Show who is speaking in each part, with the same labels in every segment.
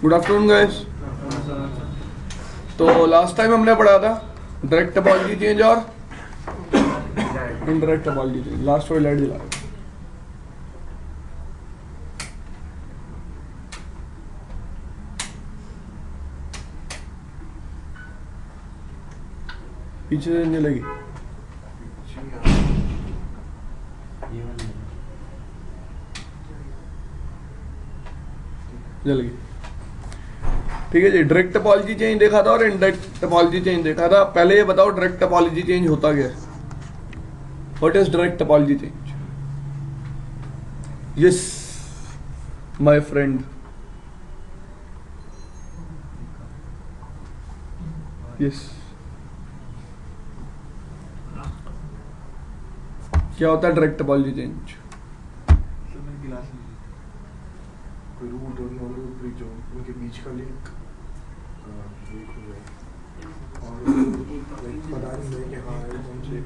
Speaker 1: Good afternoon guys. तो last time हमने पढ़ा था डायरेक्ट टोपोलॉजी चेंज और इनडायरेक्ट टोपोलॉजी चेंज। लास्ट वाली लाइट जला पीछे से नहीं लगी। जल गई। ठीक है जी। डायरेक्ट टोपोलॉजी चेंज देखा था और इनडायरेक्ट टोपोलॉजी चेंज देखा था। पहले ये बताओ डायरेक्ट टोपोलॉजी चेंज होता क्या है? What is direct topology change? Yes my friend, yes. क्या होता है डायरेक्ट टोपोलॉजी चेंज?
Speaker 2: कोई रूट और नॉन रूट ब्रिज हो, उनके बीच का लिंक ब्रेक हो जाए और पता नहीं है कि हाँ एकदम से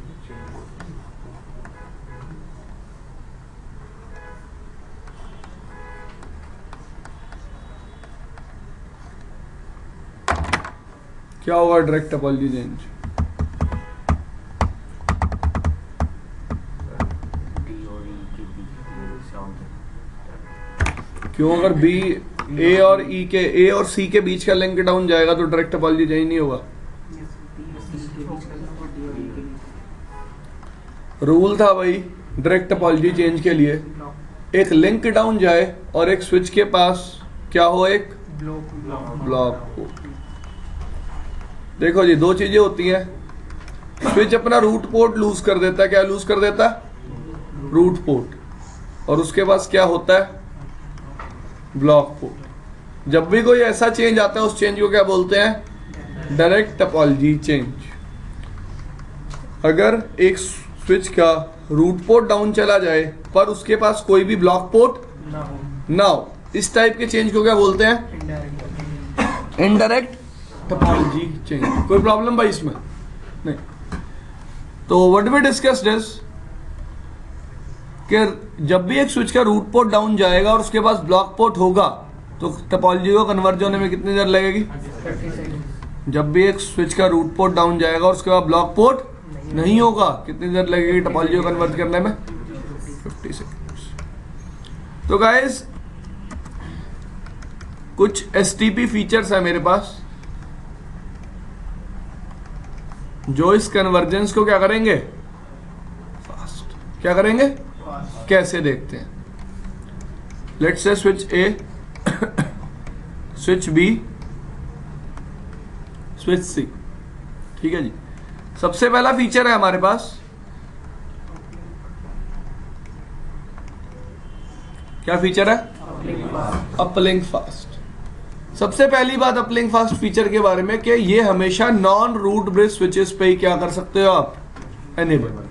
Speaker 1: क्या होगा डायरेक्ट टोपोलॉजी चेंज? क्यों? अगर बी ए और ई के ए और सी के बीच का लिंक डाउन जाएगा तो डायरेक्ट टोपोलॉजी चेंज नहीं होगा। रूल था भाई डायरेक्ट टोपोलॉजी चेंज के लिए, एक लिंक डाउन जाए और एक स्विच के पास क्या हो, एक ब्लॉक हो। देखो जी, दो चीजें होती हैं। स्विच अपना रूट पोर्ट लूज कर देता है। क्या लूज कर देता है? Root port. और उसके पास क्या होता है? Block port. जब भी कोई ऐसा चेंज आता है उस चेंज को क्या बोलते हैं? Direct topology change. अगर एक स्विच का रूट पोर्ट डाउन चला जाए पर उसके पास कोई भी ब्लॉक पोर्ट ना हो, इस टाइप के चेंज को क्या बोलते हैं? Indirect topology change. कोई प्रॉब्लम भाई इसमें? नहीं। तो व्हाट वी डिस्कस्ड इज कि जब भी एक स्विच का रूट पोर्ट डाउन जाएगा और उसके पास ब्लॉक पोर्ट होगा तो टोपोलॉजी को कन्वर्ज होने में कितनी देर लगेगी?
Speaker 3: 30 सेकंड।
Speaker 1: जब भी एक स्विच का रूट पोर्ट डाउन जाएगा और उसके बाद ब्लॉक पोर्ट नहीं होगा, कितनी देर लगेगी टोपोलॉजी को कन्वर्ट करने में? 50 सेकंड्स। तो गाइस कुछ एसटीपी फीचर्स है मेरे पास जो इस कन्वर्जेंस को क्या करेंगे? फास्ट। क्या करेंगे? कैसे देखते हैं? Let's say switch A, switch B, switch C. ठीक है जी। सबसे पहला फीचर है हमारे पास, क्या फीचर है? Uplink fast. सबसे पहली बात अपलिंक फास्ट फीचर के बारे में कि ये हमेशा नॉन रूट ब्रिज स्विचेस पे ही क्या कर सकते हो आप? एनेबल।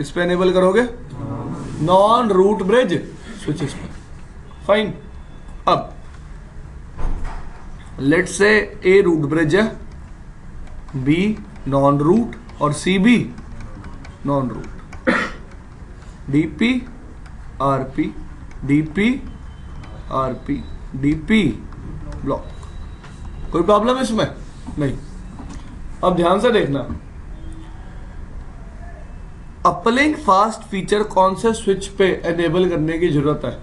Speaker 1: इस पे एनेबल करोगे नॉन रूट ब्रिज स्विचेस पे। फाइन। अब let's say A root bridge है, बी नॉन रूट और सी भी non root. DP RP, DP RP, DP block. कोई प्रॉब्लम है इसमें? नहीं। अब ध्यान से देखना, अपलिंक फास्ट फीचर कौन से स्विच पे एनेबल करने की जरूरत है?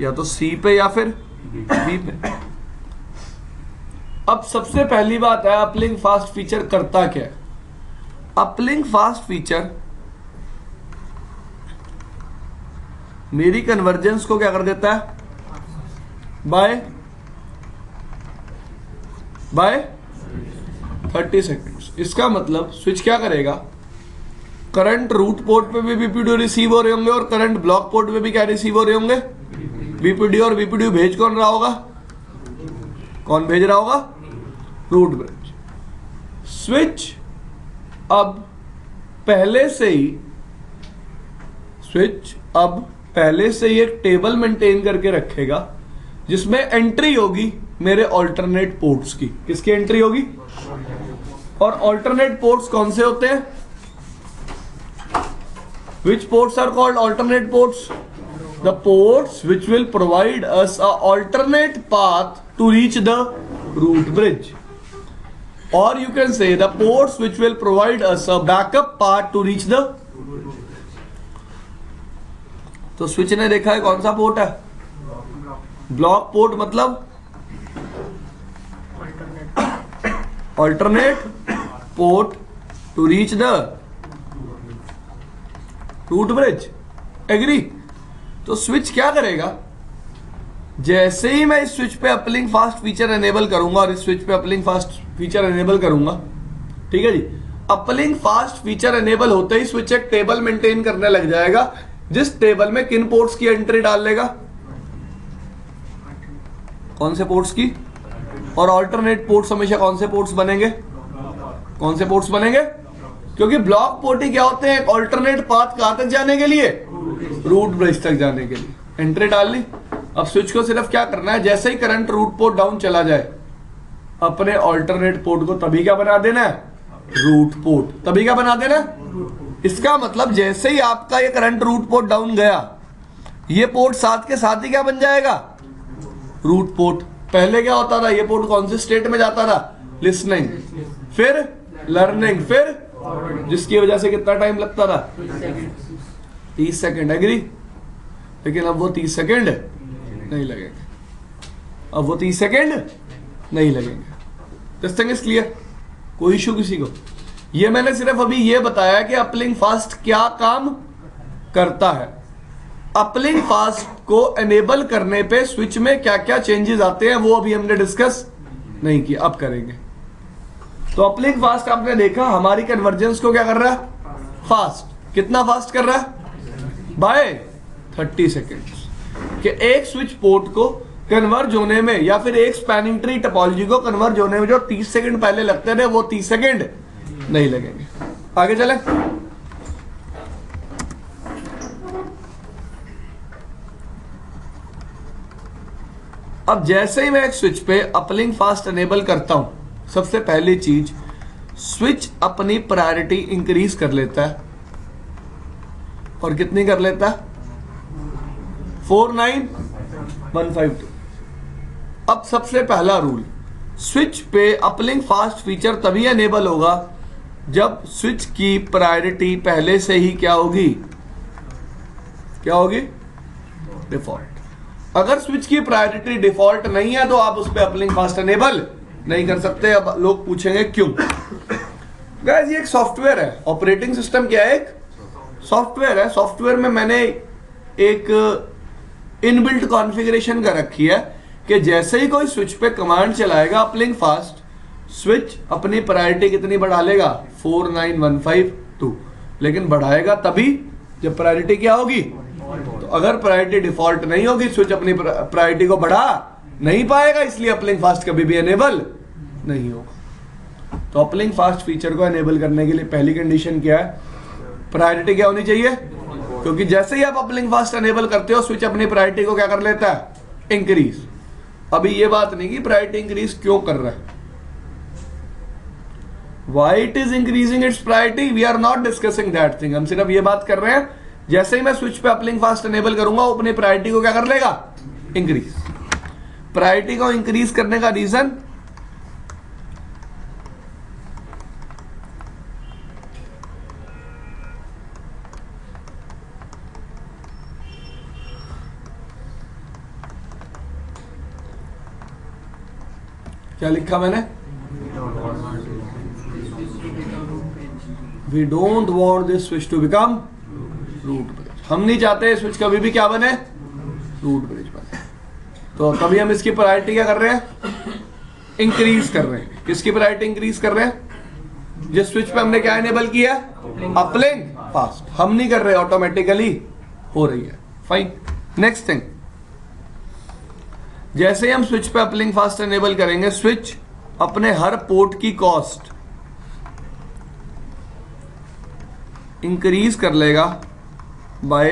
Speaker 1: या तो सी पे या फिर बी पे। अब सबसे पहली बात है, अपलिंक फास्ट फीचर करता क्या है? अपलिंक फास्ट फीचर मेरी कन्वर्जेंस को क्या कर देता है? By 30 seconds. इसका मतलब स्विच क्या करेगा? करंट रूट पोर्ट पे भी बीपीडीओ रिसीव हो रहे होंगे और करंट ब्लॉक पोर्ट पे भी क्या रिसीव हो रहे होंगे? बीपीडीओ। और बीपीडीओ भेज कौन रहा होगा? कौन भेज रहा होगा? Root bridge. स्विच अब पहले से ही एक टेबल मेंटेन करके रखेगा जिसमें एंट्री होगी मेरे ऑल्टरनेट पोर्ट्स की। किसकी एंट्री होगी? और ऑल्टरनेट पोर्ट्स कौन से होते हैं? Which ports are called alternate ports? the ports which will provide us a alternate path to reach the root bridge, or you can say the ports which will provide us a backup path to reach the. तो switch ने देखा है कौन सा port है, block port, मतलब alternate port to reach the root bridge. Agree? तो switch क्या करेगा, जैसे ही मैं इस स्विच पे अपलिंक फास्ट फीचर एनेबल करूंगा और इस स्विच पे अपलिंक फास्ट फीचर एनेबल करूंगा, ठीक है जी, अपलिंक फास्ट फीचर एनेबल होते ही स्विच एक टेबल मेंटेन करने लग जाएगा, जिस टेबल में किन पोर्ट्स की एंट्री डाल लेगा, कौन से पोर्ट्स की, और अल्टरनेट पोर्ट्स हमेशा कौन से पोर्ट्स बनेंगे, कौन से पोर्ट्स बनेंगे, क्योंकि ब्लॉक पोर्ट ही क्या होते हैं, अल्टरनेट पाथ कहां तक जाने के लिए, रूट ब्रिज तक जाने के लिए। एंट्री डाल ली, अब स्विच को सिर्फ क्या करना है, जैसे ही करंट रूट पोर्ट डाउन चला जाए, अपने अल्टरनेट पोर्ट को तभी क्या बना देना है, रूट पोर्ट, तभी क्या बना देना है। इसका मतलब जैसे ही आपका ये करंट रूट पोर्ट डाउन गया, ये पोर्ट साथ के साथ ही क्या बन जाएगा, रूट पोर्ट। पहले क्या होता था, ये पोर्ट कौन से स्टेट में जाता था, लिसनिंग, फिर लर्निंग, फिर जिसकी वजह से कितना टाइम लगता था, 30 सेकेंड। एग्री? लेकिन अब वो 30 सेकेंड नहीं लगेंगे, अब वो 30 सेकेंड नहीं लगेंगे। This thing is clear? कोई इशू किसी को? ये मैंने सिर्फ अभी ये बताया कि अपलिंक फास्ट क्या काम करता है। अपलिंक फास्ट को एनेबल करने पे स्विच में क्या क्या चेंजेस आते हैं वो अभी हमने डिस्कस नहीं किया, अब करेंगे। तो अपलिंक फास्ट आपने देखा हमारी कन्वर्जेंस को क्या कर रहा है, फास्ट। कितना फास्ट कर रहा है, बाय 30 सेकेंड्स। कि एक स्विच पोर्ट को कन्वर्ज होने में या फिर एक स्पैनिंग ट्री टोपोलॉजी को कन्वर्ज होने में जो 30 सेकेंड पहले लगते थे वो 30 सेकेंड नहीं लगेंगे। आगे चले। अब जैसे ही मैं एक स्विच पे अपलिंक फास्ट एनेबल करता हूं, सबसे पहली चीज स्विच अपनी प्रायोरिटी इंक्रीज कर लेता है। और कितनी कर लेता है, 49152। अब सबसे पहला रूल, स्विच पे अपलिंक फास्ट फीचर तभी एनेबल होगा जब स्विच की प्रायोरिटी पहले से ही क्या होगी, क्या होगी, डिफॉल्ट। अगर स्विच की प्रायोरिटी डिफॉल्ट नहीं है तो आप उस पर अपलिंक फास्ट एनेबल नहीं कर सकते। अब लोग पूछेंगे क्यों। गाइस ये एक सॉफ्टवेयर है, ऑपरेटिंग सिस्टम क्या है, एक सॉफ्टवेयर है। सॉफ्टवेयर में मैंने एक इनबिल्ट कॉन्फ़िगरेशन कर रखी है कि जैसे ही कोई स्विच पे कमांड चलाएगा अपलिंक फास्ट, स्विच अपनी प्रायोरिटी कितनी बढ़ा लेगा, 49152। लेकिन बढ़ाएगा तभी जब प्रायोरिटी क्या होगी। तो अगर प्रायोरिटी डिफॉल्ट नहीं होगी, स्विच अपनी प्रायोरिटी को बढ़ा नहीं पाएगा, इसलिए अपलिंक फास्ट कभी भी एनेबल नहीं होगा। तो अपलिंक फास्ट फीचर को एनेबल करने के लिए पहली कंडीशन क्या है, प्रायोरिटी क्या होनी चाहिए। क्योंकि जैसे ही आप अपलिंक फास्ट एनेबल करते हो, स्विच अपनी प्रायोरिटी को क्या कर लेता है, इंक्रीज। अभी ये बात नहीं कि प्रायोरिटी इंक्रीज क्यों कर रहा है, why it is increasing its priority, we are not discussing that thing. हम सिर्फ ये बात कर रहे हैं जैसे ही मैं स्विच पे अपलिंक फास्ट एनेबल करूंगा, वो अपनी प्रायोरिटी को क्या कर लेगा, इंक्रीज। प्रायोरिटी को इंक्रीज करने का रीजन, क्या लिखा मैंने, we don't want this switch to become root bridge. हम नहीं चाहते स्विच कभी भी क्या बने, रूट ब्रिज बने। तो तभी हम इसकी प्रायोरिटी क्या कर रहे हैं, इंक्रीज कर रहे हैं। किसकी प्रायोरिटी इंक्रीज कर रहे हैं, जिस स्विच पे हमने क्या एनेबल किया, अपलिंक फास्ट। हम नहीं कर रहे, ऑटोमेटिकली हो रही है। फाइन। नेक्स्ट थिंग, जैसे ही हम स्विच पे अपलिंक फास्ट एनेबल करेंगे, स्विच अपने हर पोर्ट की कॉस्ट इंक्रीज कर लेगा बाय,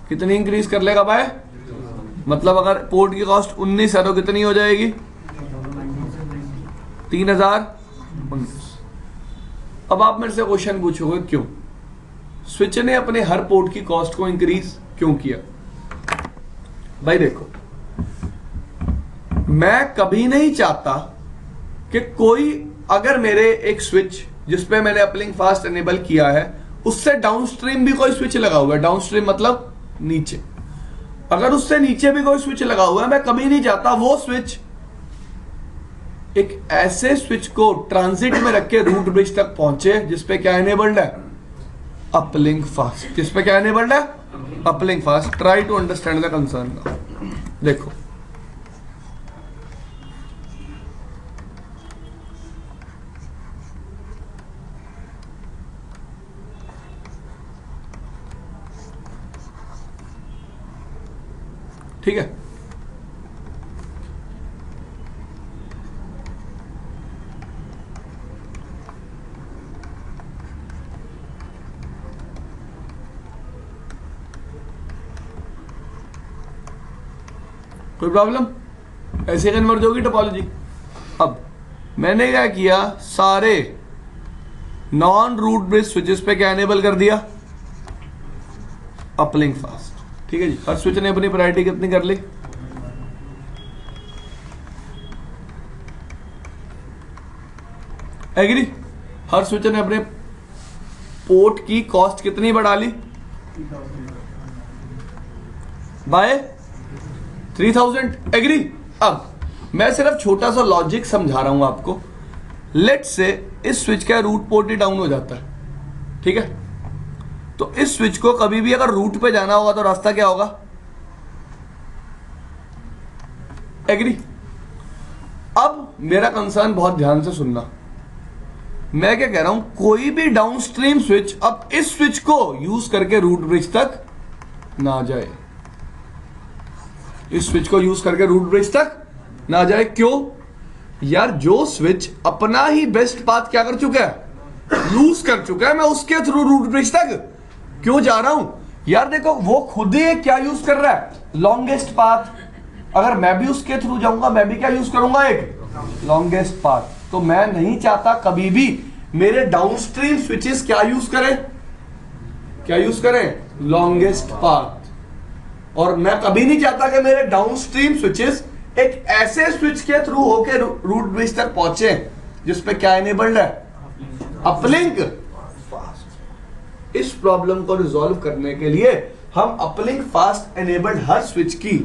Speaker 1: कितनी इंक्रीज कर लेगा बाय, मतलब अगर पोर्ट की कॉस्ट 19 है तो कितनी हो जाएगी, 3019। अब आप मेरे से क्वेश्चन पूछोगे क्यों। स्विच ने अपने हर पोर्ट की कॉस्ट को इंक्रीज क्यों किया? भाई देखो, मैं कभी नहीं चाहता कि कोई, अगर मेरे एक स्विच जिसपे मैंने अपलिंक फास्ट एनेबल किया है उससे डाउनस्ट्रीम भी कोई स्विच लगा हुआ है, डाउनस्ट्रीम मतलब नीचे, अगर उससे नीचे भी कोई स्विच लगा हुआ है, मैं कभी नहीं चाहता वो स्विच एक ऐसे स्विच को ट्रांजिट में रख के रूट ब्रिज तक पहुंचे जिसपे क्या एनेबल्ड है? Uplink fast. जिसपे क्या एनेबल्ड है? Uplink fast. Try to understand the concern. देखो, ठीक है, कोई प्रॉब्लम? ऐसे कन्वर्ज होगी टोपोलॉजी। अब मैंने क्या किया, सारे नॉन रूट ब्रिज स्विचेस पे क्या एनेबल कर दिया? Uplink fast. ठीक है जी, हर स्विच ने अपनी प्रायोरिटी कितनी कर ली? एग्री? हर स्विच ने अपने पोर्ट की कॉस्ट कितनी बढ़ा ली? बाय 3000। एग्री? अब मैं सिर्फ छोटा सा लॉजिक समझा रहा हूं आपको। लेट्स से इस स्विच का रूट पोर्ट ही डाउन हो जाता है, ठीक है, तो इस स्विच को कभी भी अगर रूट पे जाना होगा तो रास्ता क्या होगा? एग्री? अब मेरा कंसर्न बहुत ध्यान से सुनना, मैं क्या कह रहा हूं, कोई भी डाउनस्ट्रीम स्विच अब इस स्विच को यूज करके रूट ब्रिज तक ना जाए, इस स्विच को यूज करके रूट ब्रिज तक ना जाए। क्यों? यार जो स्विच अपना ही बेस्ट पाथ क्या कर चुका है? लूज कर चुका है, मैं उसके थ्रू रूट ब्रिज तक क्यों जा रहा हूं? यार देखो, वो खुद ही क्या यूज कर रहा है? Longest path. अगर मैं भी उसके थ्रू जाऊंगा, मैं भी क्या यूज करूंगा? एक लॉन्गेस्ट पाथ। तो मैं नहीं चाहता कभी भी मेरे डाउनस्ट्रीम स्विचेस क्या यूज करें? क्या यूज करें? Longest path. और मैं कभी नहीं चाहता कि मेरे डाउनस्ट्रीम स्विचेस एक ऐसे स्विच के थ्रू होके रूट ब्रिज तक पहुंचे जिसपे क्या एनेबल्ड है? Uplink fast. इस प्रॉब्लम को रिजॉल्व करने के लिए हम अपलिंक फास्ट एनेबल्ड हर स्विच की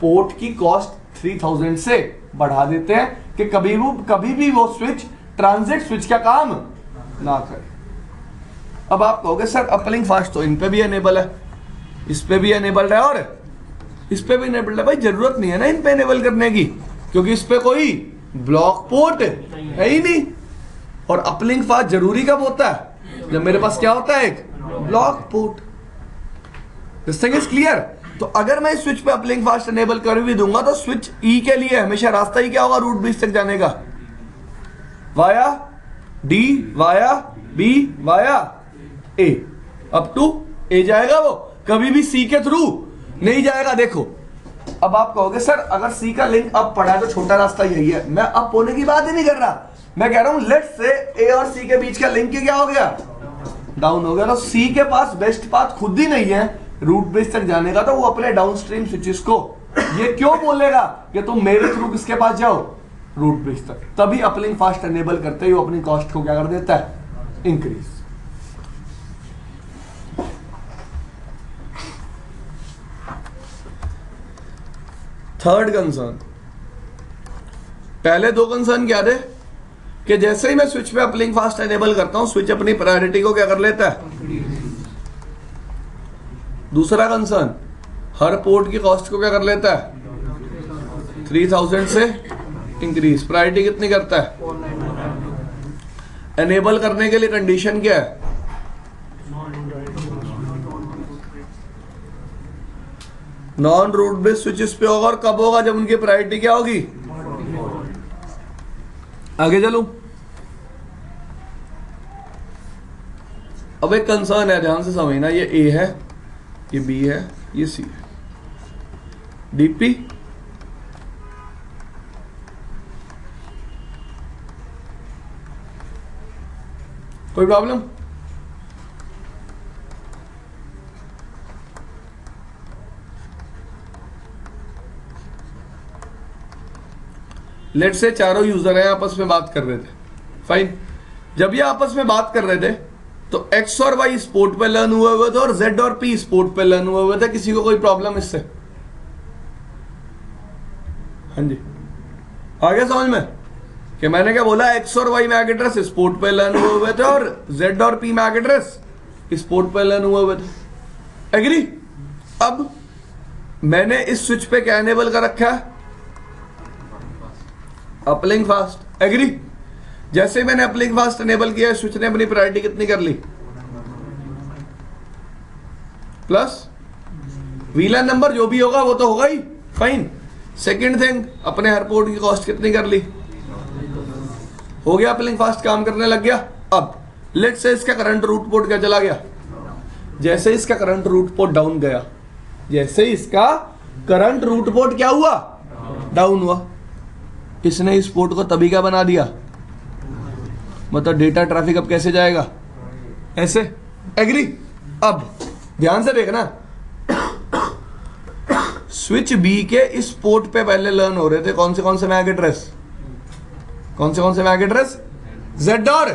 Speaker 1: पोर्ट की कॉस्ट 3000 से बढ़ा देते हैं कि कभी भी वो स्विच ट्रांजिट स्विच का काम ना करे। अब आप कहोगे सर अपलिंक फास्ट तो इन पे भी एनेबल है, इस पे भी एनेबल्ड है और इस पे भी एनेबल्ड है। भाई जरूरत नहीं है ना इन पे एनेबल करने की, क्योंकि इस पे कोई ब्लॉक पोर्ट है ही नहीं। और अपलिंक फास्ट जरूरी कब होता है? जब मेरे पास क्या होता है? एक block port. This thing is clear? तो अगर मैं इस स्विच पे अपलिंक फास्ट एनेबल कर भी दूंगा तो स्विच ई के लिए हमेशा रास्ता ही क्या होगा रूट ब्रिज तक जाने का? Via D, via B, via A, up to A जाएगा वो, कभी भी सी के थ्रू नहीं जाएगा। देखो, अब आप कहोगे सर अगर सी का लिंक अप पड़ा है तो छोटा रास्ता यही है। मैं अप होने की बात ही नहीं कर रहा, मैं कह रहा हूं लेट्स से ए और सी के बीच का लिंक क्या हो गया? डाउन हो गया। तो सी के पास बेस्ट पाथ खुद ही नहीं है रूट ब्रिज तक जाने का, तो वो अपने डाउनस्ट्रीम स्विचेस को ये क्यों बोलेगा कि तुम मेरे थ्रू किसके पास जाओ? रूट ब्रिज तक। तभी अपलिंक फास्ट एनेबल करते ही वो अपनी कॉस्ट को क्या कर देता है? इंक्रीज। थर्ड कंसर्न, पहले दो कंसर्न क्या थे कि जैसे ही मैं स्विच पे अपलिंक फास्ट एनेबल करता हूं स्विच अपनी प्रायोरिटी को क्या कर लेता है? दूसरा कंसर्न, हर पोर्ट की कॉस्ट को क्या कर लेता है? 3000 से इंक्रीज। प्रायोरिटी कितनी करता है? एनेबल करने के लिए कंडीशन क्या है? नॉन रूट ब्रिज स्विचेस पे होगा। और कब होगा? जब उनकी प्रायोरिटी क्या होगी? आगे चलूं। अब एक कंसर्न है, ध्यान से समझना, ये ए है, ये बी है, ये सी है, डीपी कोई प्रॉब्लम? लेट से चारों यूजर हैं, आपस में बात कर रहे थे, फाइन। जब ये आपस में बात कर रहे थे तो X और Y इस पोर्ट पे लर्न हुए थे और Z और P इस पोर्ट पे लर्न हुए थे। किसी को कोई प्रॉब्लम इससे? हाँ जी, आ गया समझ में कि मैंने क्या बोला? X और Y मैक एड्रेस इस पोर्ट पे लर्न हुए थे और Z और P मैक एड्रेस इस पोर्ट पे लर्न हुए थे। एग्री? अब मैंने इस स्विच पे क्या एनेबल कर रखा है? Uplink fast. एग्री? जैसे ही मैंने अपलिंक फास्ट एनेबल किया, स्विच ने अपनी प्रायोरिटी कितनी कर ली? प्लस वीलन नंबर जो भी होगा वो तो होगा ही, फाइन। सेकंड थिंग, अपने हर पोर्ट की कॉस्ट कितनी कर ली? हो गया, अपलिंक फास्ट काम करने लग गया। अब लेट से इसका करंट रूट पोर्ट क्या चला गया? जैसे इसका करंट रूट पोर्ट डाउन गया, जैसे इसका करंट रूट पोर्ट क्या हुआ? डाउन हुआ। इसने इस पोर्ट को तभी क्या बना दिया? मतलब डेटा ट्रैफिक अब कैसे जाएगा? ऐसे। एग्री? अब ध्यान से देखना, स्विच बी के इस पोर्ट पे पहले लर्न हो रहे थे कौन से मैक एड्रेस? कौन से मैक एड्रेस? Z और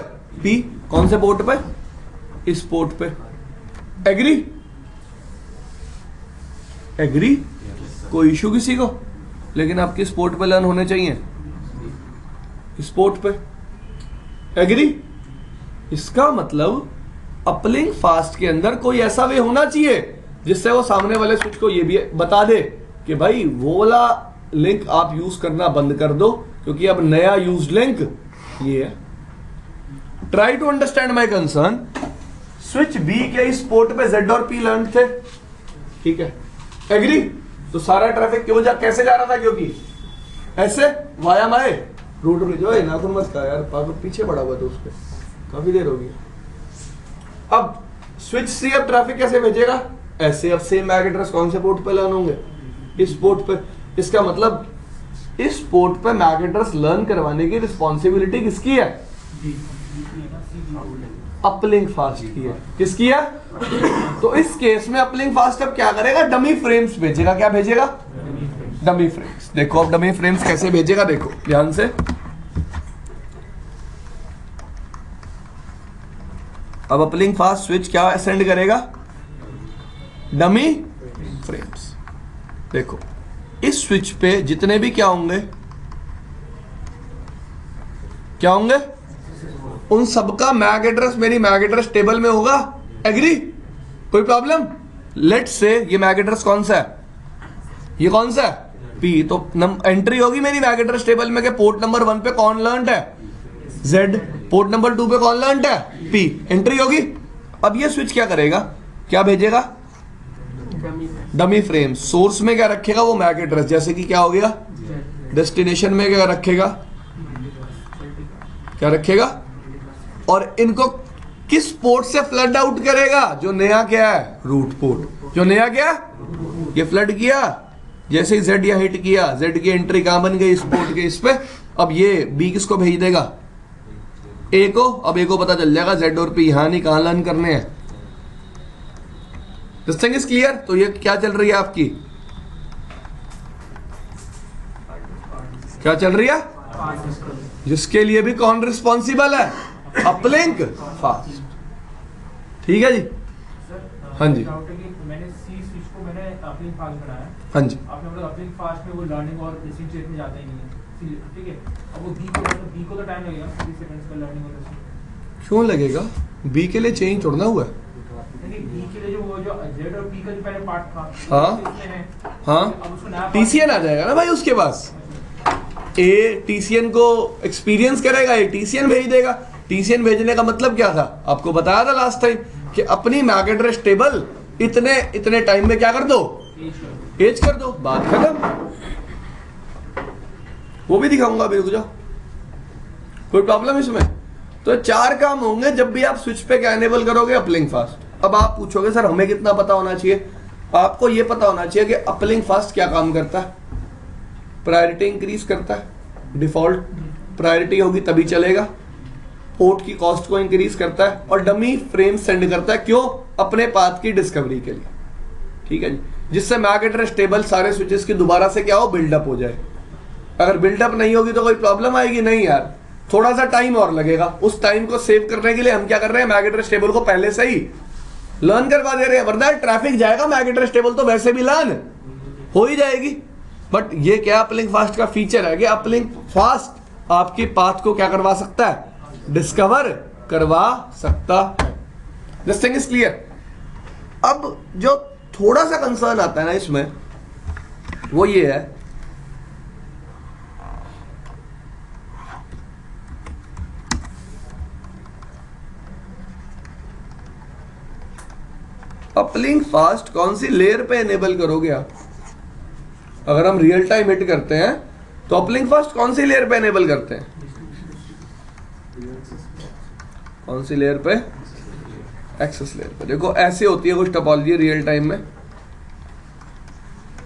Speaker 1: P। कौन से पोर्ट पे? इस पोर्ट पे। एग्री? एग्री? कोई इशू किसी को? लेकिन आपके इस पोर्ट पे लर्न होने चाहिए, इस पोर्ट पे। एग्री? इसका मतलब अपलिंक फास्ट के अंदर कोई ऐसा वे होना चाहिए जिससे वो सामने वाले स्विच को ये भी बता दे कि भाई वो वाला लिंक आप यूज करना बंद कर दो, क्योंकि अब नया यूज लिंक ये है। Try to understand my concern. Switch B के इस पोर्ट पे Z और P लर्न थे, ठीक है? एग्री? तो सारा ट्रैफिक कैसे जा रहा था? क्योंकि ऐसे वाया माए रूट ब्रिज। हो नाखून मत खा यार, पागल पीछे पड़ा हुआ था उस पर, काफी देर होगी। अब स्विच सी अब ट्रैफिक कैसे भेजेगा? ऐसे। अब सेम मैक एड्रेस कौन से पोर्ट पे लर्न होंगे? इस पोर्ट पे। इसका मतलब इस पोर्ट पे मैक एड्रेस लर्न करवाने की रिस्पॉन्सिबिलिटी किसकी है? अपलिंक फास्ट की है। किसकी है? तो इस केस में अपलिंक फास्ट अब क्या करेगा? डमी फ्रेम्स भेजेगा। क्या भेजेगा? Dummy frames. देखो अब डमी फ्रेम्स कैसे भेजेगा, देखो ध्यान से। अब अपलिंक फास्ट स्विच क्या सेंड करेगा? Dummy frames. देखो इस स्विच पे जितने भी क्या होंगे, क्या होंगे? उन सबका मैक एड्रेस मेरी मैक एड्रेस टेबल में होगा। एग्री? कोई प्रॉब्लम? लेट से ये मैक एड्रेस कौन सा है? ये कौन सा है? P। तो एंट्री होगी मेरी मैक एड्रेस टेबल में कि पोर्ट नंबर 1 पे कौन लर्नड है? Z। पोर्ट नंबर 2 पे कौन लर्नड है? P। एंट्री होगी। अब ये स्विच क्या करेगा? क्या भेजेगा? Dummy frame. सोर्स में क्या रखेगा? वो मैक एड्रेस। जैसे कि क्या हो गया? डेस्टिनेशन में क्या रखेगा? क्या रखेगा? और इनको किस पोर्ट से फ्लड आउट करेगा? जो नया क्या है? Root port. जो नया क्या? ये फ्लड किया, जैसे ही Z या हिट किया, Z की एंट्री कहां बन गई? इस पोर्ट के इस पे। अब ये B किसको भेज देगा? A को। अब A को पता चल जाएगा Z और P यहां नहीं कहां लर्न करने हैं। This thing is clear? तो ये क्या चल रही है आपकी? क्या चल रही है? जिसके लिए भी कौन रिस्पॉन्सिबल है? Uplink fast. ठीक है जी? हाँ जी,
Speaker 3: मैंने सी स्विच को मैंने अपलिंक फास्ट बनाया।
Speaker 1: हाँ जी।
Speaker 3: आपने मतलब अपलिंक फास्ट में वो लर्निंग और रिसीव स्टेट में जाता ही नहीं है, ठीक है? अब वो बी को तो टाइम लगेगा 30 सेकंड्स का लर्निंग और रिसीव।
Speaker 1: क्यों लगेगा? B के लिए चेंज छोड़ना हुआ है।
Speaker 3: नहीं, बी के लिए जो वो जो Z और P का जो पहले पार्ट था,
Speaker 1: हाँ
Speaker 3: इसमें है।
Speaker 1: हाँ,
Speaker 3: अब उसको नया
Speaker 1: TCN आ जाएगा ना भाई उसके पास। A TCN को एक्सपीरियंस करेगा, A TCN भेज देगा। TCN भेजने का मतलब क्या था? आपको बताया था लास्ट टाइम कि अपनी मैक एड्रेस टेबल इतने टाइम में क्या कर दो? एज कर दो। बात खत्म। वो भी दिखाऊंगा अभी, रुक जाओ। कोई प्रॉब्लम इसमें? तो 4 काम होंगे जब भी आप स्विच पे क्या एनेबल करोगे? Uplink fast. अब आप पूछोगे सर हमें कितना पता होना चाहिए? आपको यह पता होना चाहिए कि अपलिंक फास्ट क्या काम करता है। प्रायोरिटी इंक्रीज करता है, डिफॉल्ट प्रायोरिटी होगी तभी चलेगा। पोर्ट की कॉस्ट को इंक्रीज करता है और डमी फ्रेम सेंड करता है। क्यों? अपने पाथ की डिस्कवरी के लिए। ठीक है जी? जिससे मैक एड्रेस टेबल सारे स्विचेस की दोबारा से क्या हो? बिल्डअप हो जाए। अगर बिल्डअप नहीं होगी तो कोई प्रॉब्लम आएगी नहीं यार, थोड़ा सा टाइम और लगेगा। उस टाइम को सेव करने के लिए हम क्या कर रहे हैं, मैक एड्रेस टेबल को पहले से ही लर्न करवा दे रहे हैं, वरना ट्रैफिक जाएगा मैक एड्रेस टेबल तो वैसे भी लर्न हो ही जाएगी। बट ये क्या अपलिंक फास्ट का फीचर है कि अपलिंक फास्ट आपकी पाथ को क्या करवा सकता है, डिस्कवर करवा सकता है। This thing is clear. अब जो थोड़ा सा कंसर्न आता है ना इसमें, वो ये है अपलिंक फास्ट कौन सी लेयर पे एनेबल करोगे आप। अगर हम रियल टाइम हिट करते हैं तो अपलिंक फास्ट कौन सी लेयर पे एनेबल करते हैं, कौन सी लेयर पे, एक्सेस लेयर पे। देखो ऐसे होती है कुछ टोपोलॉजी रियल टाइम में।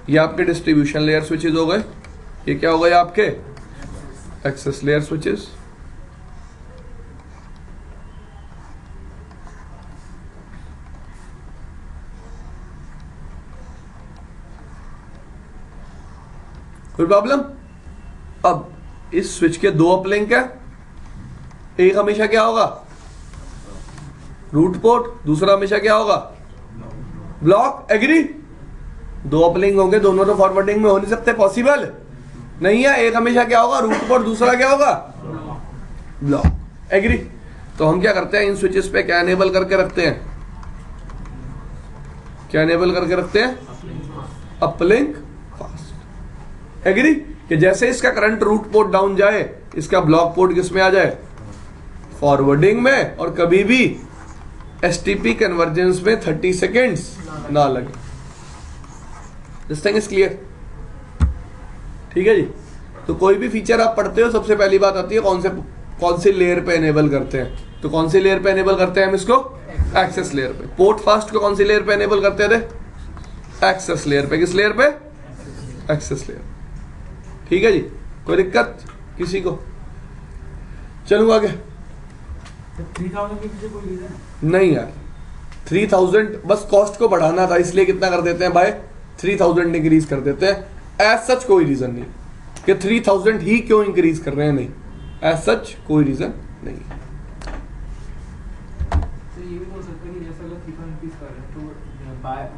Speaker 1: ये आपके डिस्ट्रीब्यूशन लेयर स्विचेस हो गए, ये क्या हो गए आपके एक्सेस लेयर स्विचेस। कोई प्रॉब्लम। अब इस स्विच के दो अपलिंक है, एक हमेशा क्या होगा रूट पोर्ट, दूसरा हमेशा क्या होगा ब्लॉक। एग्री, दो अपलिंक होंगे, दोनों तो फॉरवर्डिंग में हो नहीं सकते, पॉसिबल नहीं है। एक हमेशा क्या होगा रूट पोर्ट, दूसरा क्या होगा ब्लॉक। एग्री। तो हम क्या करते हैं, इन स्विचेस पे क्या एनेबल करके रखते हैं, क्या एनेबल करके रखते हैं, अपलिंक फास्ट। एग्री कि जैसे इसका करंट रूट पोर्ट डाउन जाए, इसका ब्लॉक पोर्ट किस में आ जाए, फॉरवर्डिंग में, और कभी भी एसटीपी कन्वर्जेंस में 30 सेकेंड्स ना लगे। This thing is clear. ठीक है जी। तो कोई भी फीचर आप पढ़ते हो, सबसे पहली बात आती है कौन से लेयर पे एनेबल करते हैं। तो कौन सी लेयर पे एनेबल करते हैं हम इसको, एक्सेस लेयर पे। पोर्ट फास्ट को कौन सी लेयर पे एनेबल करते थे, एक्सेस लेयर पे। किस लेयर पे, एक्सेस लेयर। ठीक है जी, कोई दिक्कत किसी को। चलूँ आगे।
Speaker 3: 3000 के पीछे कोई रीजन
Speaker 1: नहीं यार, 3000 बस कॉस्ट को बढ़ाना था, इसलिए कितना कर देते हैं भाई, 3000 इंक्रीज कर देते हैं। एज सच कोई रीजन नहीं कि 3000 ही क्यों इंक्रीज कर रहे हैं, नहीं, एज सच कोई रीजन नहीं।
Speaker 3: तो ये भी बोल सकते हैं कि जैसे अगर 3000 इंक्रीज कर रहे हैं तो बाय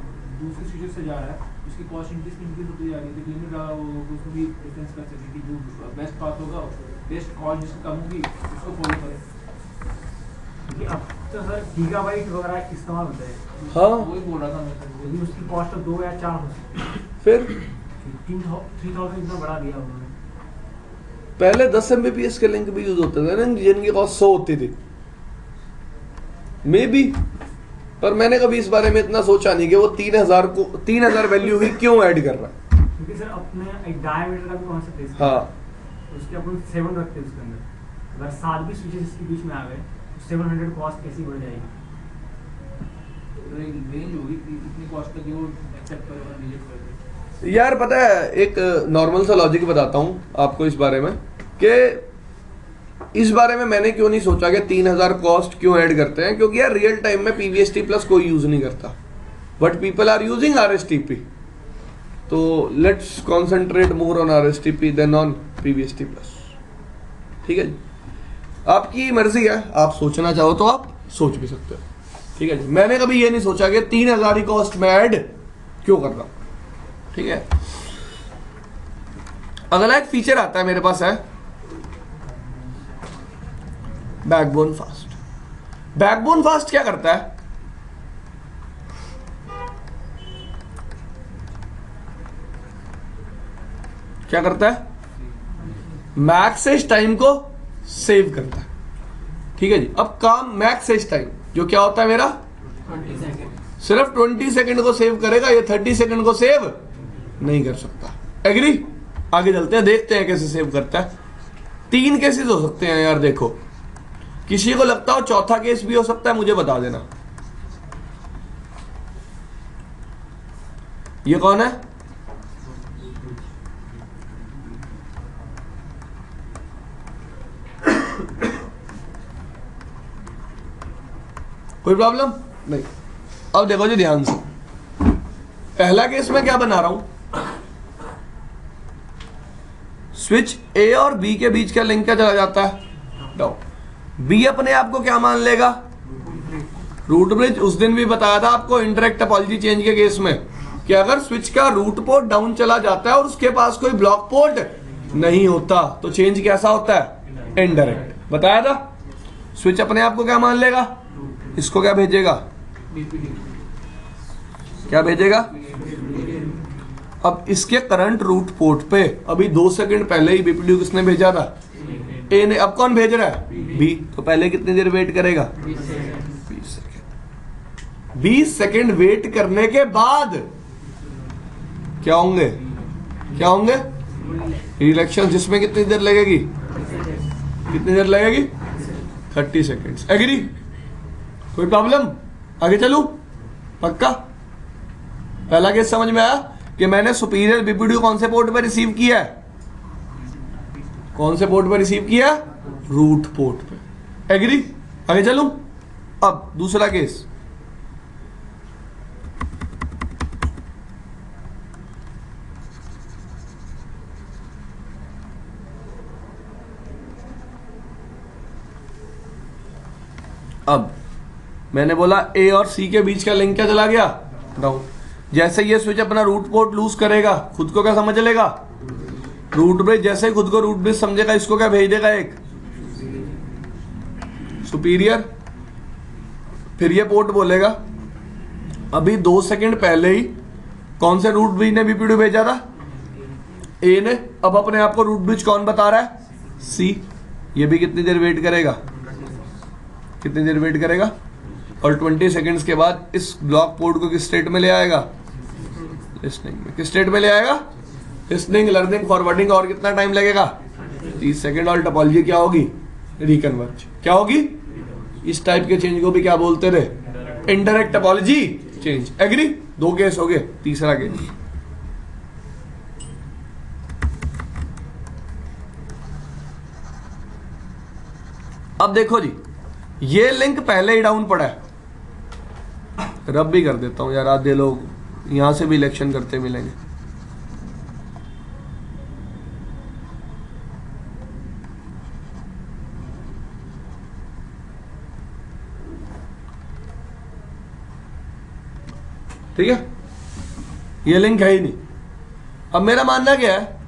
Speaker 3: दूसरी स्विचेस से जा रहा है, उसकी कॉस्ट इंक्रीज होती जा रही है, तो लिमिट लगा वो उसको भी डिफरेंस कर सकते हैं कि जो बेस्ट पाथ होगा, बेस्ट कॉस्ट जिसकी कम होगी उसको फॉलो करें। कि अब तो सर गीगाबाइट वगैरह इस्तेमाल होता है।
Speaker 1: हाँ
Speaker 3: वही बोल रहा था मैं, लेकिन उसकी कॉस्ट तो 2 या 4 हो सकती है।
Speaker 1: फिर
Speaker 3: 3000 इतना बढ़ा दिया उन्होंने।
Speaker 1: पहले 10 Mbps के लिंक भी यूज होते थे ना, जिनकी कॉस्ट 100 होती थी मे बी। पर मैंने कभी इस बारे में इतना सोचा नहीं कि वो 3000 वैल्यू ही क्यों ऐड कर रहा है।
Speaker 3: क्योंकि सर अपने एक डायमीटर का भी कॉन्सेप्ट है।
Speaker 1: हाँ
Speaker 3: उसके अपन 7 रखते हैं उसके अंदर, अगर 7 भी स्विचेस इसके बीच में आ गए 700 कॉस्ट कैसी बढ़ जाएगी। रेंज होगी इतनी कॉस्ट तक वो एक्सेप्ट करेगा, रिजेक्ट करेगा।
Speaker 1: यार पता है, एक नॉर्मल सा लॉजिक बताता हूं आपको इस बारे में, कि इस बारे में मैंने क्यों नहीं सोचा कि 3000 कॉस्ट क्यों ऐड करते हैं, क्योंकि यार रियल टाइम में पीवीएसटी प्लस कोई यूज नहीं करता, but people are using RSTP. तो let's concentrate more on RSTP then on PVST plus. ठीक है जी, आपकी मर्जी है, आप सोचना चाहो तो आप सोच भी सकते हो। ठीक है जी, मैंने कभी ये नहीं सोचा कि 3000 ही कॉस्ट में ऐड क्यों कर रहा हूं। ठीक है, अगला एक फीचर आता है मेरे पास है बैकबोन फास्ट। बैकबोन फास्ट क्या करता है, क्या करता है, मैक्स टाइम को सेव करता है। ठीक है जी, अब काम मैक्स टाइम जो क्या होता है मेरा
Speaker 3: 20 सेकंड,
Speaker 1: सिर्फ 20 सेकंड को सेव करेगा, ये 30 सेकंड को सेव नहीं कर सकता। एग्री। आगे चलते हैं, देखते हैं कैसे सेव करता है। 3 केसेस हो सकते हैं यार, देखो किसी को लगता हो चौथा केस भी हो सकता है, मुझे बता देना। ये कौन है, कोई प्रॉब्लम नहीं। अब देखो जी ध्यान से, पहला केस में क्या बना रहा हूं, स्विच ए और बी के बीच का लिंक क्या चला जाता है? डाउन। बी अपने आप को क्या मान लेगा? Root bridge. उस दिन भी बताया था आपको इंडायरेक्ट टोपोलॉजी चेंज के केस में कि अगर स्विच का रूट पोर्ट डाउन चला जाता है और उसके पास कोई ब्लॉक पोर्ट नहीं होता तो चेंज कैसा होता है? इनडायरेक्ट। बताया था। स्विच अपने आप को क्या मान लेगा? इसको क्या भेजेगा? क्या भेजेगा? अब इसके करंट रूट पोर्ट पे अभी 2 सेकंड पहले ही बीपीडीयू किसने भेजा था? ए ने। अब कौन भेज रहा है? बी। तो पहले कितनी देर वेट करेगा? 20 सेकंड। 20 सेकंड वेट करने के बाद क्या होंगे? क्या होंगे? रिएक्शन, जिसमें कितनी देर लगेगी? कितनी देर लगेगी? 30 सेकेंड्स। एग्री? कोई प्रॉब्लम? आगे चलूं? पक्का? पहला केस समझ में आया कि मैंने सुपीरियर बीपीडीयू कौन से पोर्ट पे रिसीव किया है? कौन से पोर्ट पे रिसीव किया? रूट पोर्ट पे। एग्री? आगे चलूं? अब दूसरा केस। अब मैंने बोला ए और सी के बीच का लिंक क्या चला गया? डाउन। जैसे ये स्विच अपना रूट पोर्ट लूज करेगा, खुद को क्या समझ लेगा? Root bridge. जैसे ही खुद को रूट ब्रिज समझेगा, इसको क्या भेज देगा? एक सुपीरियर। फिर ये पोर्ट बोलेगा अभी 2 सेकंड पहले ही कौन से रूट ब्रिज ने बीपीडीयू भेजा था? ए ने। अब अपने आप को रूट ब्रिज कौन बता रहा है? सी। ये भी कितनी देर वेट करेगा? कितनी देर वेट करेगा? और 20 सेकंड्स के बाद इस ब्लॉक पोर्ट को किस स्टेट में ले आएगा? लिसनिंग में। किस स्टेट में ले आएगा? Listening, learning, forwarding. और कितना टाइम लगेगा? 30 सेकंड। और टोपोलॉजी क्या होगी? रिकन्वर्ज। क्या होगी? इस टाइप के चेंज को भी क्या बोलते थे? Indirect topology change. Agree? 2 case हो गए। तीसरा केस। अब देखो जी, ये लिंक पहले ही डाउन पड़ा है। रब भी कर देता हूं यार, आधे लोग यहां से भी इलेक्शन करते मिलेंगे। ठीक है, ये लिंक है ही नहीं। अब मेरा मानना क्या है?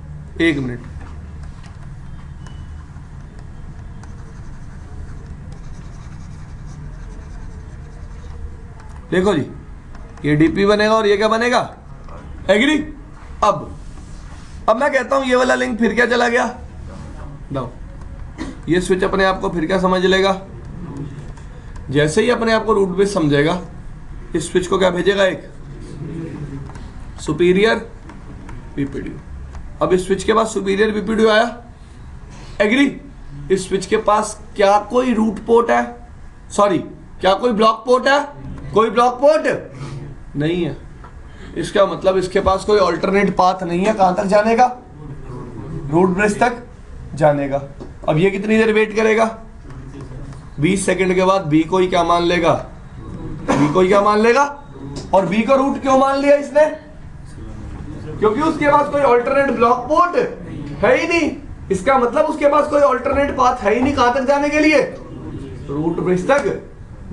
Speaker 1: 1 मिनट। देखो जी, ये डीपी बनेगा और ये क्या बनेगा? एग्री? अब मैं कहता हूं ये वाला लिंक फिर क्या चला गया? डाउन। ये स्विच अपने आप को फिर क्या समझ लेगा? जैसे ही अपने आप को रूट बेस समझेगा, इस स्विच को क्या भेजेगा? एक सुपीरियर बीपीडीयू। अब इस स्विच के पास सुपीरियर बीपीडीयू आया। एग्री? इस स्विच के पास क्या कोई रूट पोर्ट है? सॉरी, क्या कोई ब्लॉक पोर्ट है? कोई ब्लॉक पोर्ट नहीं है। इसका मतलब इसके पास कोई अल्टरनेट पाथ नहीं है। कहां तक जाने का? रूट ब्रिज तक जाने का। अब ये कितनी देर वेट करेगा? 20 सेकंड के बाद बी को ही क्या मान लेगा? बी को ही क्या मान लेगा? और बी को रूट क्यों मान लिया इसने? क्योंकि उसके पास कोई अल्टरनेट ब्लॉक पोर्ट है ही नहीं। इसका मतलब उसके पास कोई अल्टरनेट पाथ है ही नहीं। कहां तक जाने के लिए? रूट ब्रिज तक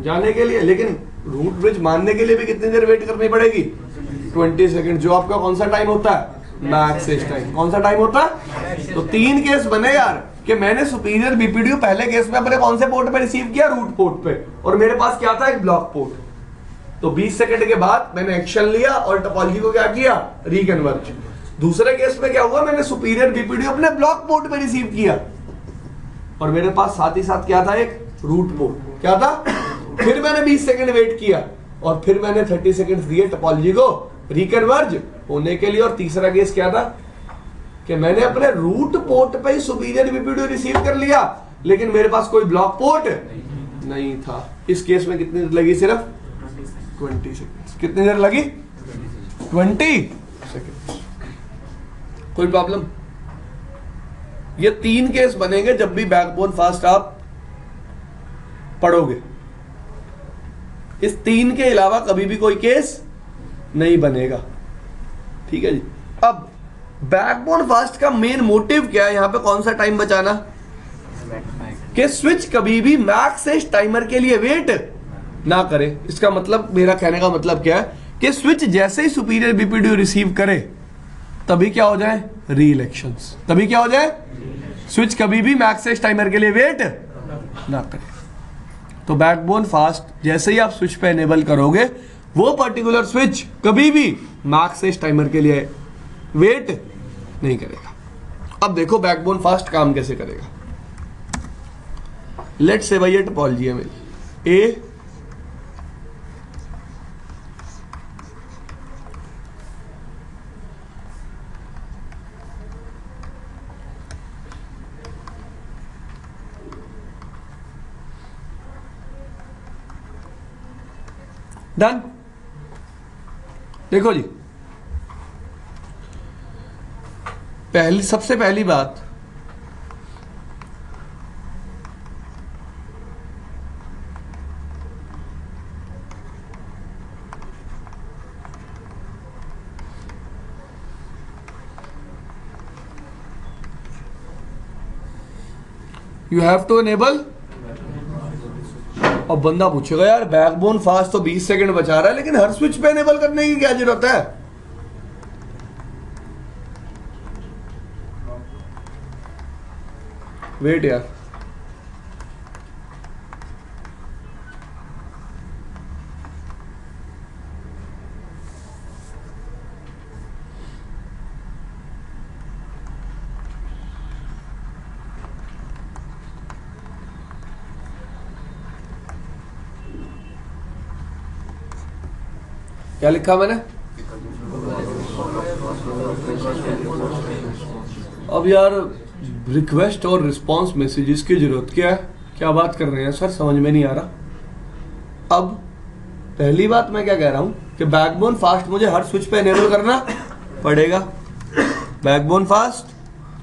Speaker 1: जाने के लिए। लेकिन रूट ब्रिज मानने के लिए भी कितनी देर वेट करनी पड़ेगी? 20 सेकंड। जो आपका कौन सा टाइम होता है? Max time. कौन सा टाइम होता है? तो 3 केस बने यार कि मैंने सुपीरियर बीपीडीयू पहले केस में अपने कौन से पोर्ट पे रिसीव किया? रूट पोर्ट पे। और मेरे पास क्या था? एक ब्लॉक पोर्ट। तो 20 सेकंड के बाद मैंने एक्शन लिया और टोपोलॉजी को क्या किया? रिकन्वर्ज। दूसरे केस में क्या हुआ? मैंने सुपीरियर बीपीडीयू अपने ब्लॉक पोर्ट पे रिसीव किया और मेरे पास साथ ही साथ क्या था? एक रूट पोर्ट। क्या था? फिर मैंने 20 सेकंड वेट किया और फिर मैंने 30 सेकंड दिए टोपोलॉजी को रिकन्वर्ज होने के लिए। और तीसरा केस क्या था? कि मैंने अपने रूट पोर्ट पे ही सुपीरियर बीपीडीयू रिसीव कर लिया, लेकिन मेरे पास कोई ब्लॉक पोर्ट नहीं था। इस केस में कितनी देर लगी? सिर्फ 20 सेकंड। कितनी देर लगी? 20 सेकंड। कोई प्रॉब्लम? ये 3 केस बनेंगे जब भी बैकबोन फास्ट आप पढ़ोगे। इस 3 के अलावा कभी भी कोई केस नहीं बनेगा। ठीक है जी। अब बैकबोन फास्ट का मेन मोटिव क्या है? यहां पे कौन सा टाइम बचाना, कि स्विच कभी भी मैक्स टाइमर के लिए वेट ना करे। इसका मतलब, मेरा कहने का मतलब क्या है कि स्विच जैसे ही सुपीरियर बीपीडीओ रिसीव करे तभी क्या हो जाए, री इलेक्शंस, तभी क्या हो जाए, स्विच कभी भी मैक्स टाइमर के लिए वेट ना करे। तो बैकबोन फास्ट जैसे ही आप स्विच पे एनेबल करोगे वो पर्टिकुलर स्विच कभी भी मैक्स टाइमर के लिए वेट नहीं करेगा। अब देखो बैकबोन फास्ट काम कैसे करेगा। लेट्स से भाई ये टोपोलॉजी है मेरी ए, डन। देखो जी, सबसे पहली बात, यू हैव टू एनेबल। अब बंदा पूछेगा यार बैकबोन फास्ट तो 20 सेकंड बचा रहा है, लेकिन हर स्विच पे एनेबल करने की क्या जरूरत है? वेट यार, क्या लिखा मैंने? अब यार रिक्वेस्ट और रिस्पांस मैसेजेस की जरूरत क्या है? क्या बात कर रहे हैं सर, समझ में नहीं आ रहा। अब पहली बात मैं क्या कह रहा हूं कि बैकबोन फास्ट मुझे हर स्विच पे एनेबल करना पड़ेगा। Backbone fast,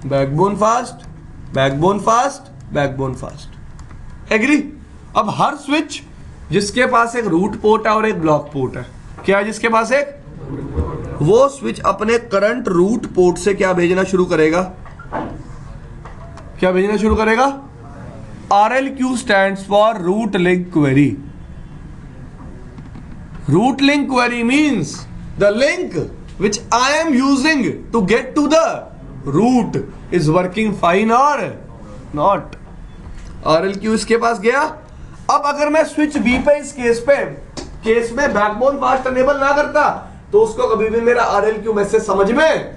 Speaker 1: backbone fast, backbone fast, backbone fast, agree? अब हर स्विच जिसके पास एक रूट पोर्ट है और एक ब्लॉक पोर्ट है, क्या है जिसके पास एक, वो स्विच अपने करंट रूट पोर्ट से क्या भेजना शुरू करेगा, क्या भेजना शुरू करेगा? RLQ stands for root link query. Root link query means the link which I am using to get to the root is working fine or not. RLQ इसके पास गया। अब अगर मैं स्विच B पे इस केस में बैकबोन फास्ट एनेबल ना करता तो उसको कभी भी मेरा RLQ मैसेज समझ में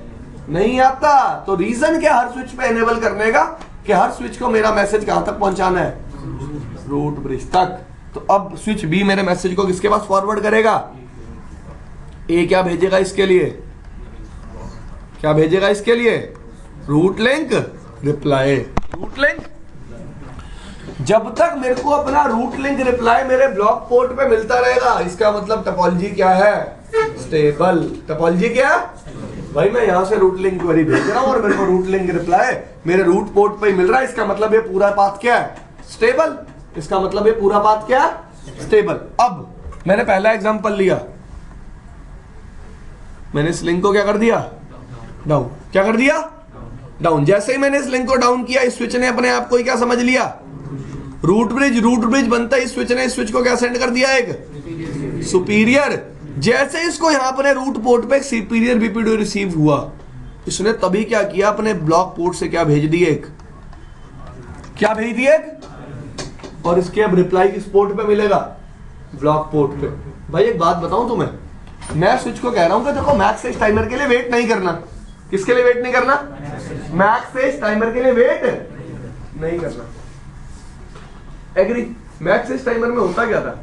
Speaker 1: नहीं आता। तो रीजन क्या हर स्विच पे एनेबल करने का, कि हर स्विच को मेरा मैसेज कहां तक पहुंचाना है, रूट ब्रिज तक। तो अब स्विच बी मेरे मैसेज को किसके पास फॉरवर्ड करेगा, ए क्या भेजेगा इसके लिए, क्या भेजेगा इसके लिए, root link reply. Root link, जब तक मेरे को अपना रूट लिंक रिप्लाई मेरे ब्लॉक पोर्ट पे मिलता रहेगा, इसका मतलब टोपोलॉजी क्या है, स्टेबल। टोपोलॉजी क्या, भाई मैं यहां से रूट लिंक क्वेरी भेज रहा हूं और मेरे को रूट लिंक रिप्लाई मेरे रूट पोर्ट पे ही मिल रहा है, इसका मतलब ये पूरा पाथ क्या है, स्टेबल। इसका मतलब ये पूरा पाथ क्या है, स्टेबल। अब मैंने पहला एग्जांपल लिया, मैंने इस लिंक को क्या कर दिया, डाउन। क्या कर दिया, डाउन। जैसे ही मैंने इस लिंक को डाउन किया, इस स्विच ने अपने आप को ही क्या समझ लिया, रूट ब्रिज। रूट ब्रिज बनता है, इस स्विच ने इस स्विच को क्या सेंड कर दिया, एक सुपीरियर। जैसे इसको यहां पर रूट पोर्ट पे एक सुपीरियर बीपीडीओ रिसीव हुआ, इसने तभी क्या किया, अपने ब्लॉक पोर्ट से क्या भेज दिए, एक क्या भेज दिए, और इसके अब रिप्लाई किस पोर्ट पे मिलेगा, ब्लॉक पोर्ट पे। भाई एक बात बताऊं तुम्हें, मैं स्विच को कह रहा हूं कि देखो मैक्स टाइमर के लिए वेट नहीं करना। किसके लिए वेट नहीं करना, मैक्स टाइमर के लिए वेट नहीं करना, एग्री? मैक्स टाइमर में होता क्या था,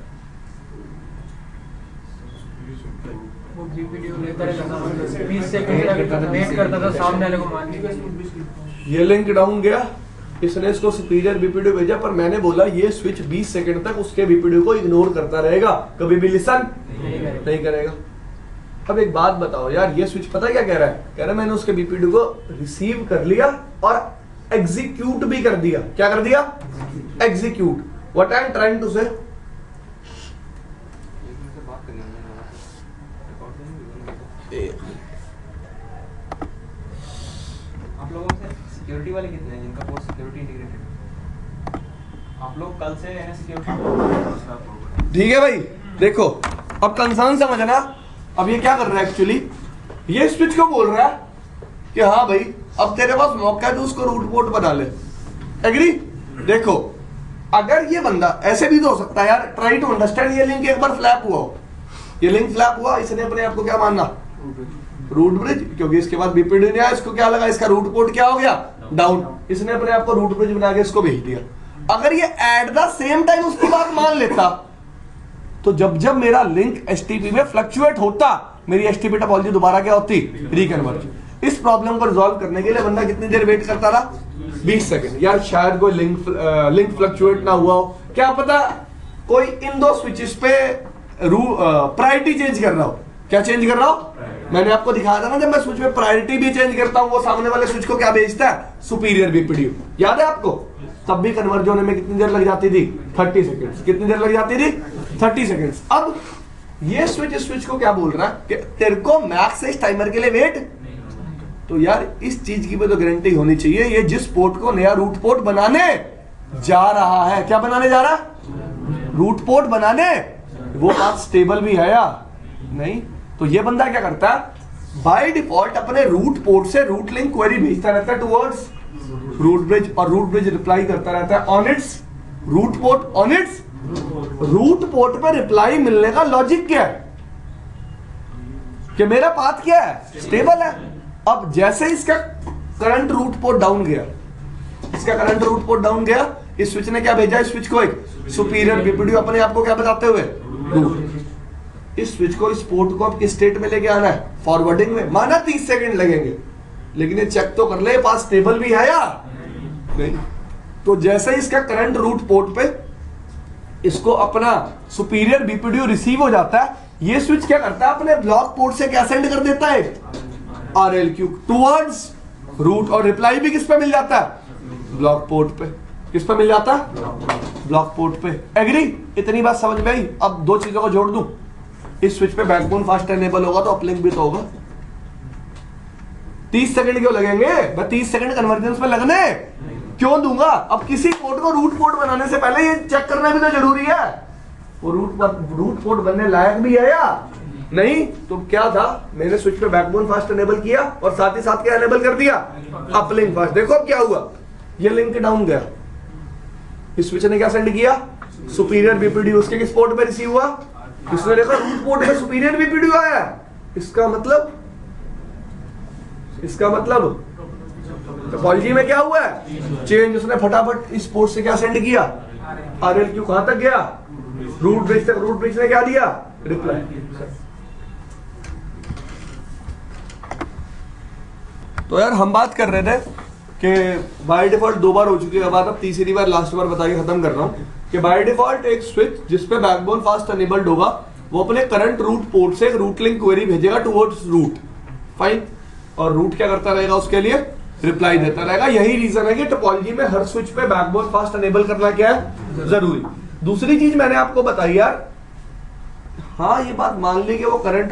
Speaker 3: वो बीपीडीओ लेता रहता था, 20 सेकंड वेट करता था सामने वाले को मान के।
Speaker 1: ये लिंक डाउन गया, इसने इसको सुपीरियर बीपीडीओ भेजा, पर मैंने बोला ये स्विच 20 सेकंड तक उसके बीपीडीओ को इग्नोर करता रहेगा, कभी भी लिसन नहीं करेगा। अब एक बात बताओ यार, ये स्विच पता क्या कह रहा है, कह रहा है मैंने उसके बीपीडीओ को रिसीव कर लिया और एग्जीक्यूट भी कर दिया। क्या कर दिया, execute. What I am trying to say,
Speaker 4: security वाले कितने हैं जिनका पोर्ट सिक्योरिटी इंटीग्रेटेड? आप लोग कल से सिक्योरिटी
Speaker 1: ठीक है भाई, देखो अब कंसर्न समझना। अब ये क्या कर रहा है एक्चुअली, ये स्विच को बोल रहा है कि हाँ भाई अब तेरे पास मौका है तो उसको रूट पोर्ट बना ले। एग्री? देखो अगर ये बंदा ऐसे भी तो हो सकता है यार, ट्राई टू अंडरस्टैंड, ये लिंक एक बार फ्लैप हुआ हो, ये लिंक फ्लैप हुआ, इसने अपने आप को क्या मानना, रूट ब्रिज, क्योंकि इसके बाद बीपीडी नहीं आया, इसको क्या लगा, इसका रूट पोर्ट क्या हो गया, डाउन, इसने अपने आप को रूट ब्रिज बना के इसको भेज दिया। अगर ये एट द सेम टाइम उसकी बात मान लेता तो जब जब मेरा लिंक एसटीपी में फ्लक्चुएट होता, मेरी एसटीपी टोपोलॉजी दोबारा क्या होती, रिकन्वर्ज। इस प्रॉब्लम को रिजॉल्व करने के लिए बंदा कितनी देर वेट करता रहा, 20 सेकंड। यार शायद कोई लिंक फ्लक्चुएट ना हुआ हो, क्या पता कोई इन दो स्विचेस पे प्रायोरिटी चेंज कर रहा हो। क्या चेंज कर रहा हो, मैंने आपको दिखाया था ना, जब मैं स्विच में प्रायोरिटी भी चेंज करता हूं वो सामने वाले स्विच को क्या भेजता है, सुपीरियर बीपीडीयू। याद है आपको? तब भी कन्वर्ज होने में कितनी देर लग जाती थी, 30 सेकंड्स। कितनी देर लग जाती थी, 30 सेकंड्स। अब ये स्विच को क्या बोल रहा है कि तेरे को मैक्स से इस टाइमर के लिए वेट। तो यार इस चीज की भी तो गारंटी होनी चाहिए, ये जिस पोर्ट को नया रूट पोर्ट बनाने जा रहा है, क्या बनाने जा रहा है, रूट पोर्ट बनाने, वो बात स्टेबल भी है या नहीं। तो ये बंदा क्या करता है, बाय डिफॉल्ट अपने रूट पोर्ट से रूट लिंक क्वेरी भेजता रहता है टुवर्ड्स रूट ब्रिज, और रूट ब्रिज रिप्लाई करता रहता है on its root port, on its root port पे रिप्लाई मिलने का लॉजिक क्या है, कि मेरा पाथ क्या है, स्टेबल है। अब जैसे इसका करंट रूट पोर्ट डाउन गया, इसका करंट रूट पोर्ट डाउन गया, इस स्विच ने क्या भेजा, इस स्विच को एक सुपीरियर बीपीडीयू अपने आप को क्या बताते हुए, रूट। इस स्विच को, इस पोर्ट को अब किस स्टेट में लेके आना है, फॉरवर्डिंग में। माना 30 सेकंड लगेंगे, लेकिन ये चेक तो कर ले पास स्टेबल भी है या नहीं। तो जैसे इसका करंट रूट पोर्ट पे इसको अपना सुपीरियर बीपीडीयू रिसीव हो जाता है, ये स्विच क्या करता है, अपने ब्लॉक पोर्ट से क्या सेंड कर देता है, आरएलक्यू टुवर्ड्स रूट, और रिप्लाई भी किस पे मिल जाता है, ब्लॉक पोर्ट पे। किस पे मिल जाता है, ब्लॉक पोर्ट पे। एग्री? इतनी बात समझ में आई। अब दो चीजों को जोड़ दूं, इस स्विच पे बैकबोन फास्ट एनेबल होगा तो अपलिंक भी तो होगा। 30 सेकंड क्यों लगेंगे, मैं 30 सेकंड कन्वर्जेंस में लगने क्यों दूंगा। अब किसी पोर्ट को रूट पोर्ट बनाने से पहले ये चेक करना भी तो जरूरी है, वो रूट पोर्ट बनने लायक भी है या नहीं। तो क्या था, मैंने स्विच पे बैकबोन फास्ट एनेबल किया और साथ ही साथ क्या एनेबल कर दिया, अपलिंक फास्ट। देखो अब क्या हुआ, ये लिंक डाउन गया, इस स्विच ने क्या सेंड किया, सुपीरियर बीपीडीयू, उसके किस पोर्ट पे रिसीव हुआ, इसने देखा रूट पोर्ट पे सुपीरियर बीपीडीयू आया। इसका मतलब टोपोलॉजी में क्या हुआ है, चेंज। उसने फटाफट इस पोर्ट से क्या सेंड किया, आरएलक्यू कहां तक गया, रूट ब्रिज तक। रूट ब्रिज ने क्या दिया, रिप्लाई। तो यार हम बात कर रहे थे कि बाय डिफॉल्ट 2 बार हो चुकी है बात, अब तीसरी बार लास्ट बार बता के खत्म कर रहा हूं कि बाय डिफॉल्ट एक स्विच जिस पे बैकबोन फास्ट एनेबल्ड होगा, वो अपने करंट रूट पोर्ट से एक रूट लिंक क्वेरी भेजेगा टुवर्ड्स रूट, फाइन। और रूट क्या करता रहेगा, उसके लिए रिप्लाई देता रहेगा। यही रीजन है कि टोपोलॉजी में हर स्विच पे बैकबोन फास्ट एनेबल करना क्या है, जरूरी। दूसरी चीज मैंने आपको बताई यार, हाँ ये बात मान ली कि वो करंट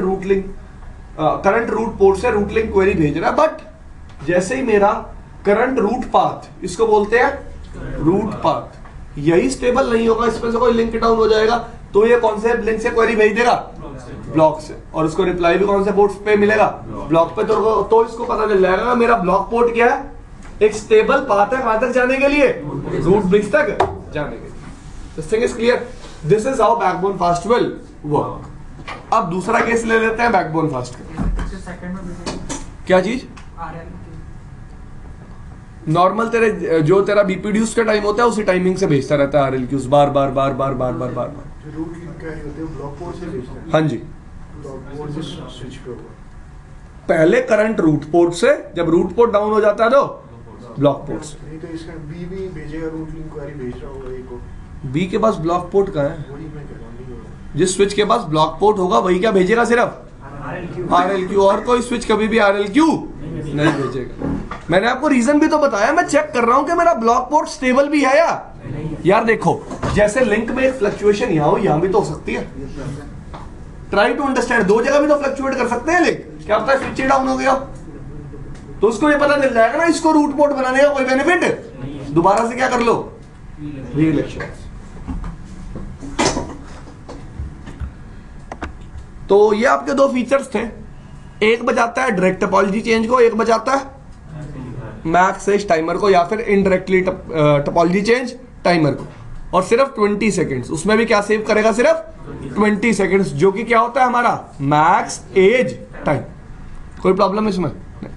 Speaker 1: रूट पोर्ट से रूट लिंक क्वेरी भेज रहा है, बट जैसे ही मेरा करंट रूट पाथ, इसको बोलते हैं रूट पाथ, यही स्टेबल नहीं होगा, इसमें से कोई लिंक डाउन हो जाएगा, तो ये कौन से लिंक से क्वेरी भेज देगा, ब्लॉक से, और उसको रिप्लाई भी कौन से पोर्ट पे मिलेगा, ब्लॉक पे। तो इसको पता चल जाएगा मेरा ब्लॉक पोर्ट क्या है, एक स्टेबल पाथ है कहां तक जाने के लिए, रूट ब्रिज तक जाने के लिए। This thing is clear, this is how backbone fast will work. अब दूसरा केस ले लेते हैं बैकबोन फास्ट का। क्या चीज, नॉर्मल तेरे जो तेरा बीपीडीयूज का टाइम होता है उसी टाइमिंग से भेजता रहता है आरएलक्यूज, बार बार बार बार बार बार बार बार।
Speaker 2: रूट लिंक क्या होते हैं, ब्लॉक पोर्ट से भेजते हैं।
Speaker 1: हाँ जी,
Speaker 2: ब्लॉक पोर्ट से स्विच पे होगा,
Speaker 1: पहले करंट रूट पोर्ट से, जब रूट पोर्ट डाउन हो जाता है तो ब्लॉक पोर्ट से।
Speaker 2: नहीं तो इसका बी भी भेजेगा, रूट लिंक क्वेरी भेज रहा होगा, एक को
Speaker 1: बी के पास ब्लॉक पोर्ट कहाँ है,
Speaker 2: वही मैं कह रहा हूं, नहीं होगा।
Speaker 1: जिस स्विच के पास ब्लॉक पोर्ट होगा वही क्या भेजेगा, सिर्फ आरएलक्यू, और कोई स्विच कभी भी आरएलक्यू नहीं भेजेगा। मैंने आपको रीजन भी तो बताया, मैं चेक कर रहा हूं कि मेरा ब्लॉक पोर्ट स्टेबल भी है या यार। देखो जैसे लिंक में एक फ्लक्चुएशन यहां हो, यहां भी तो हो सकती है। ट्राई टू अंडरस्टैंड, दो जगह भी तो फ्लक्चुएट कर सकते हैं लिंक, क्या पता है स्विच डाउन हो गया। तो उसको ये पता चल जाएगा ना इसको रूट पोर्ट बनाने का कोई बेनिफिट, दोबारा से क्या कर लो, री-इलेक्शन। तो ये आपके दो फीचर्स थे, एक बचाता है डायरेक्ट टोपोलॉजी चेंज को, एक बचाता है मैक्स टाइमर को, या फिर इनडायरेक्टली टोपोलॉजी चेंज टाइमर को। और सिर्फ 20 सेकेंड्स, उसमें भी क्या सेव करेगा, सिर्फ 20 सेकेंड्स, जो कि क्या होता है हमारा मैक्स एज टाइम। कोई प्रॉब्लम इसमें नहीं।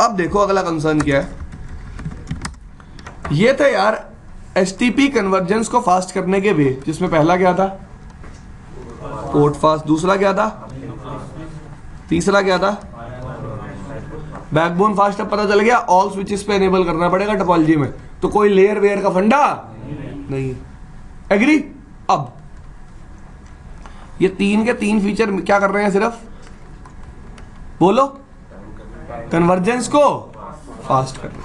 Speaker 1: अब देखो अगला कंसर्न क्या है। ये थे यार एसटीपी कन्वर्जेंस को फास्ट करने के वे, जिसमें पहला क्या था, पोर्ट फास्ट, दूसरा क्या था, तीसरा क्या था, बैकबोन फास्ट। अब पता चल गया ऑल स्विचेस पे एनेबल करना पड़ेगा टोपोलॉजी में, तो कोई लेयर वेयर का फंडा नहीं। एग्री। अब ये तीन के तीन फीचर क्या कर रहे हैं, सिर्फ बोलो, कन्वर्जेंस को फास्ट कर रहे हैं,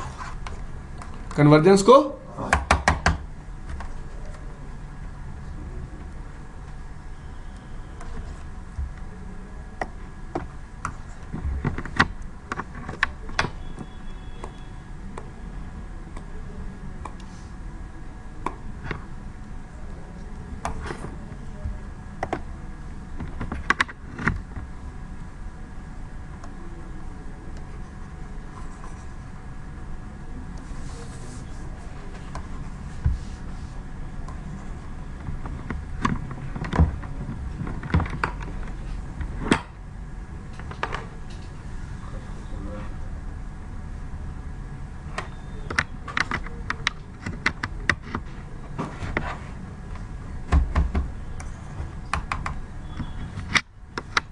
Speaker 1: कन्वर्जेंस को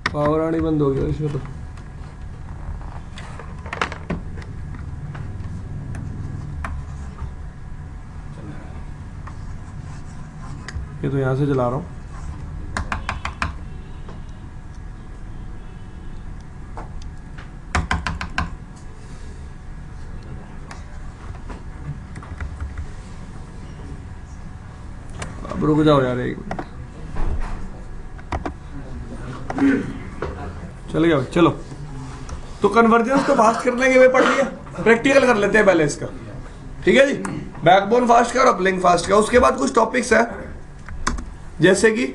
Speaker 1: पावर आनी बंद हो गया इसमें तो। ये तो यहां से चला रहा हूं। अब रुक जाओ यार एक मिनट, चल गया। चलो तो कन्वर्जेंस को फास्ट करने के वे पढ़ लिया, प्रैक्टिकल कर लेते हैं पहले इसका, ठीक है जी। बैकबोन फास्ट का और अपलिंक फास्ट का। उसके बाद कुछ टॉपिक्स है, जैसे कि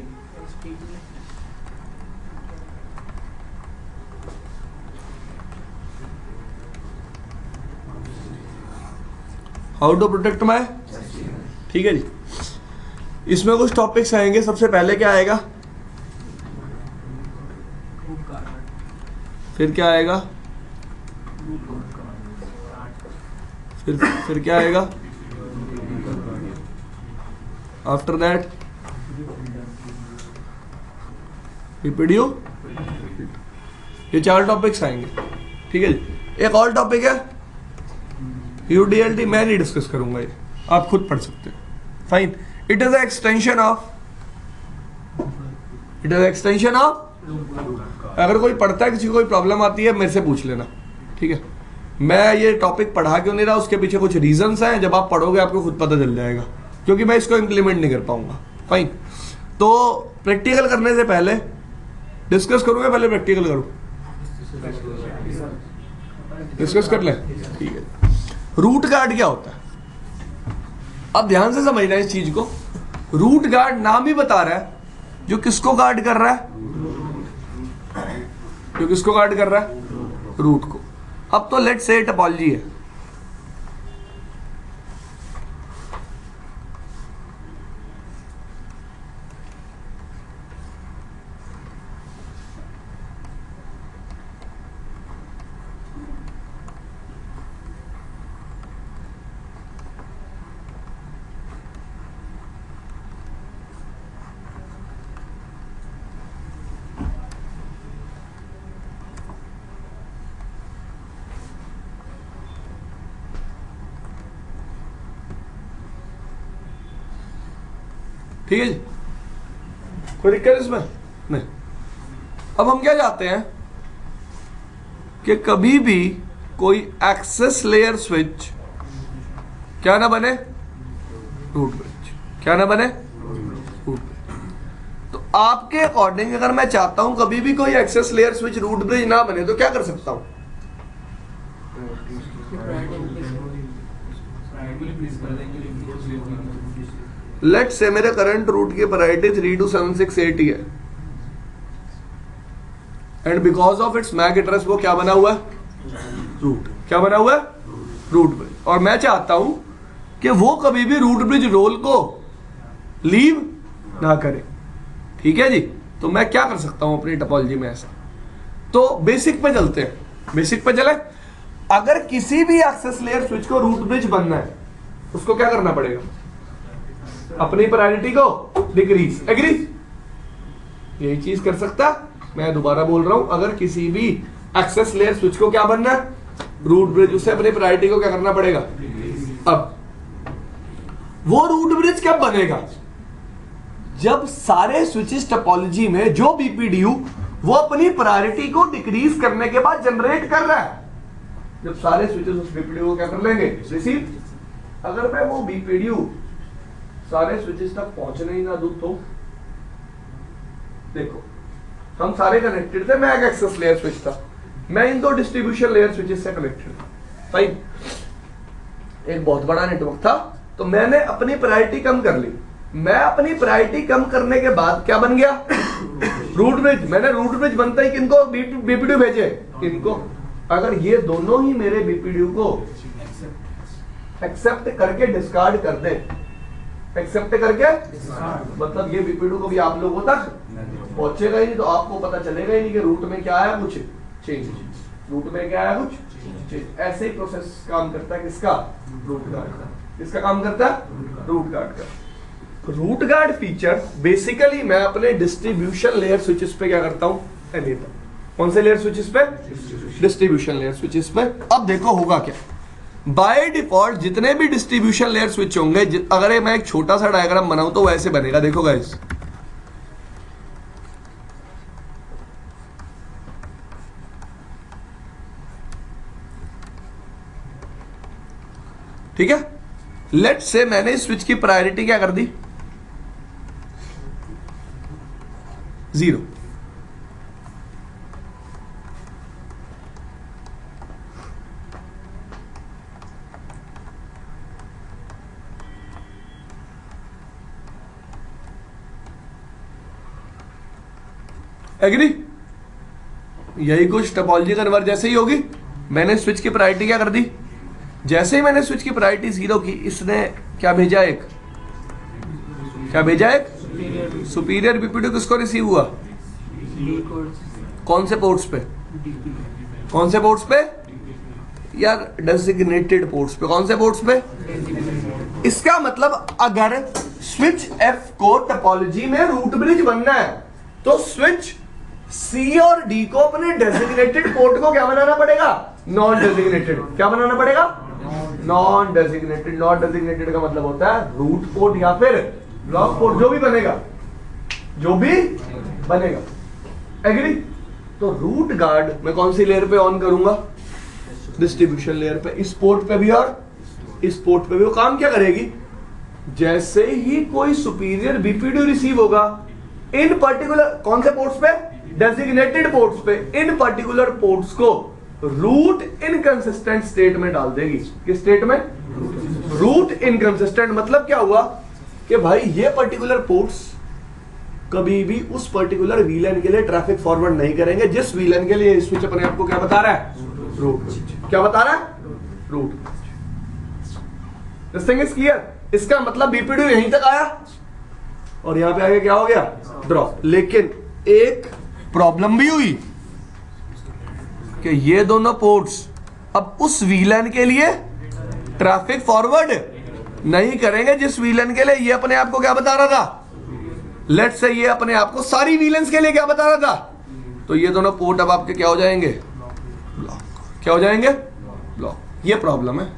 Speaker 1: हाउ टू प्रोटेक्ट माय, ठीक है जी। इसमें कुछ टॉपिक्स आएंगे। सबसे पहले क्या आएगा, फिर क्या आएगा, फिर क्या आएगा, आफ्टर दैट रिपीडियो। ये चार टॉपिक्स आएंगे, ठीक है जी। एक और टॉपिक है यूडीएलटी, मैं नहीं डिस्कस करूंगा, ये आप खुद पढ़ सकते हैं, fine. It is extension of, it is extension of. अगर कोई पढ़ता है, किसी को कोई प्रॉब्लम आती है, मेरे से पूछ लेना, ठीक है। मैं ये टॉपिक पढ़ा क्यों नहीं रहा, उसके पीछे कुछ रीजंस हैं, जब आप पढ़ोगे आपको खुद पता चल जाएगा, क्योंकि मैं इसको इंप्लीमेंट नहीं कर पाऊंगा, फाइन। तो प्रैक्टिकल करने से पहले डिस्कस करूंगा, पहले प्रैक्टिकल करूं, डिस्कस कर ले, ठीक है। रूट गार्ड क्या होता है, अब ध्यान से समझना इस चीज को। रूट गार्ड नाम ही बता रहा है, जो किसको गार्ड कर रहा है, जो किसको गार्ड कर रहा है, रूट को। अब तो लेट्स से टोपोलॉजी है, ठीक है जी, कोई दिक्कत इसमें नहीं। अब हम क्या चाहते हैं कि कभी भी कोई एक्सेस लेयर स्विच क्या ना बने, रूट ब्रिज, क्या ना बने, रूट ब्रिज। तो आपके अकॉर्डिंग अगर मैं चाहता हूं कभी भी कोई access layer switch root bridge ना बने, तो क्या कर सकता हूं,
Speaker 3: प्रायोरिटी इंक्रीज कर देंगे।
Speaker 1: लेट्स से मेरे करंट रूट की प्रायोरिटी 32768 है and because of its MAC address वो क्या बना हुआ है? रूट। क्या बना हुआ है? Root bridge. और मैं चाहता हूं कि वो कभी भी रूट ब्रिज रोल को लीव ना करे। ठीक है जी। तो मैं क्या कर सकता हूं अपनी टोपोलॉजी में ऐसा? तो बेसिक पे चलते हैं। बेसिक पे चले। अगर किसी भी एक्सेस लेयर स्विच को रूट ब्रिज बनना है उसको क्या करना पड़ेगा? अपनी प्रायोरिटी को डिक्रीज। एग्री? यही चीज कर सकता। मैं दोबारा बोल रहा हूं, अगर किसी भी एक्सेस लेयर स्विच को क्या बनना है? Root bridge. उसे अपनी प्रायोरिटी को क्या करना पड़ेगा? अब वो रूट ब्रिज कब बनेगा? जब सारे स्विचेस टोपोलॉजी में जो बीपीडीयू वो अपनी प्रायोरिटी को डिक्रीज करने के बाद जनरेट कर रहा है। जब सारे स्विचेस उस बीपीडीयू को क्या कर लेंगे? रिसीव। अगर मैं वो बीपीडीयू सारे स्विचेस तक पहुंचने ही ना दूं तो देखो, हम सारे कनेक्टेड थे। मैं एक एक्सेस लेयर स्विच था, मैं इन दो डिस्ट्रीब्यूशन लेयर स्विचेस से कनेक्टेड था। फाइन। एक बहुत बड़ा नेटवर्क था, तो मैंने अपनी प्रायोरिटी कम कर ली। मैं अपनी प्रायोरिटी कम करने के बाद क्या बन गया? Root bridge. मैंने रूट ब्रिज बनता ही किनको बीपीडीयू भेजे? इनको। अगर ये दोनों ही मेरे बीपीडीयू को एक्सेप्ट करके डिस्कार्ड कर दे, एक्सेप्ट करके मतलब ये बीपीडीयू को भी आप लोगों तक पहुंचेगा ही नहीं, तो आपको पता चलेगा ही नहीं कि रूट में क्या है कुछ चेंज। रूट में क्या है कुछ चेंज। ऐसे ही प्रोसेस काम करता है किसका? रूट गार्ड का। किसका काम करता है? रूट गार्ड का। रूट गार्ड फीचर बेसिकली मैं अपने डिस्ट्रीब्यूशन लेयर स्विचेस पे क्या करता हूं? देता हूं। कौन से लेयर स्विचेस पे? डिस्ट्रीब्यूशन लेयर स्विचेस पे। अब देखो होगा क्या। बाय डिफॉल्ट जितने भी डिस्ट्रीब्यूशन लेयर स्विच होंगे, अगर मैं एक छोटा सा डायग्राम बनाऊं तो वैसे बनेगा। देखो गाइस, ठीक है। लेट्स से मैंने स्विच की प्रायोरिटी क्या कर दी? 0। एग्री? यही कुछ टोपोलॉजी कन्वर्ट जैसे ही होगी। मैंने स्विच की प्रायोरिटी क्या कर दी? जैसे ही मैंने स्विच की प्रायोरिटी 0 की, इसने क्या भेजा? एक क्या भेजा? एक सुपीरियर बीपीडीयू किसको रिसीव हुआ? कौन से पोर्ट्स पे? कौन से पोर्ट्स पे यार? डेजिग्नेटेड पोर्ट्स पे। कौन से पोर्ट्स पे? इसका मतलब अगर स्विच एफ को टोपोलॉजी में रूट ब्रिज बनना है तो स्विच सी और डी को अपने डेजिग्नेटेड पोर्ट को क्या बनाना पड़ेगा? Non designated. क्या बनाना पड़ेगा? Non designated. नॉन डेजिग्नेटेड का मतलब होता है रूट पोर्ट या फिर ब्लॉक पोर्ट, जो भी बनेगा, जो भी बनेगा। एग्री? तो रूट गार्ड मैं कौन सी लेयर पे ऑन करूंगा? डिस्ट्रीब्यूशन लेयर पे। इस पोर्ट पे भी और इस पोर्ट पे भी। वो काम क्या करेगी? जैसे ही कोई सुपीरियर बीपीडीयू रिसीव होगा, इन पर्टिकुलर कौन से पोर्ट्स पे? डेजिग्नेटेड पोर्ट्स पे। इन पर्टिकुलर पोर्ट्स को रूट इनकंसिस्टेंट स्टेट में डाल देगी। किस स्टेट में? Root inconsistent. मतलब क्या हुआ कि भाई ये पर्टिकुलर पोर्ट्स कभी भी उस पर्टिकुलर वीलन के लिए ट्रैफिक फॉरवर्ड नहीं करेंगे जिस वीलन के लिए स्विच अपने आप को क्या बता रहा है? रूट। क्या बता रहा है? Root. This thing is clear. इसका मतलब बीपीडीयू यहीं तक आया और यहां पे आगे क्या हो गया? ड्रॉप। लेकिन एक प्रॉब्लम भी हुई कि ये दोनों पोर्ट्स अब उस वीलन के लिए ट्रैफिक फॉरवर्ड नहीं करेंगे जिस वीलन के लिए ये अपने आप को क्या बता रहा था? लेट्स से ये अपने आप को सारी वीलेंस के लिए क्या बता रहा था? तो ये दोनों पोर्ट अब आपके क्या हो जाएंगे? ब्लॉक। क्या हो जाएंगे? ब्लॉक। ये प्रॉब्लम है।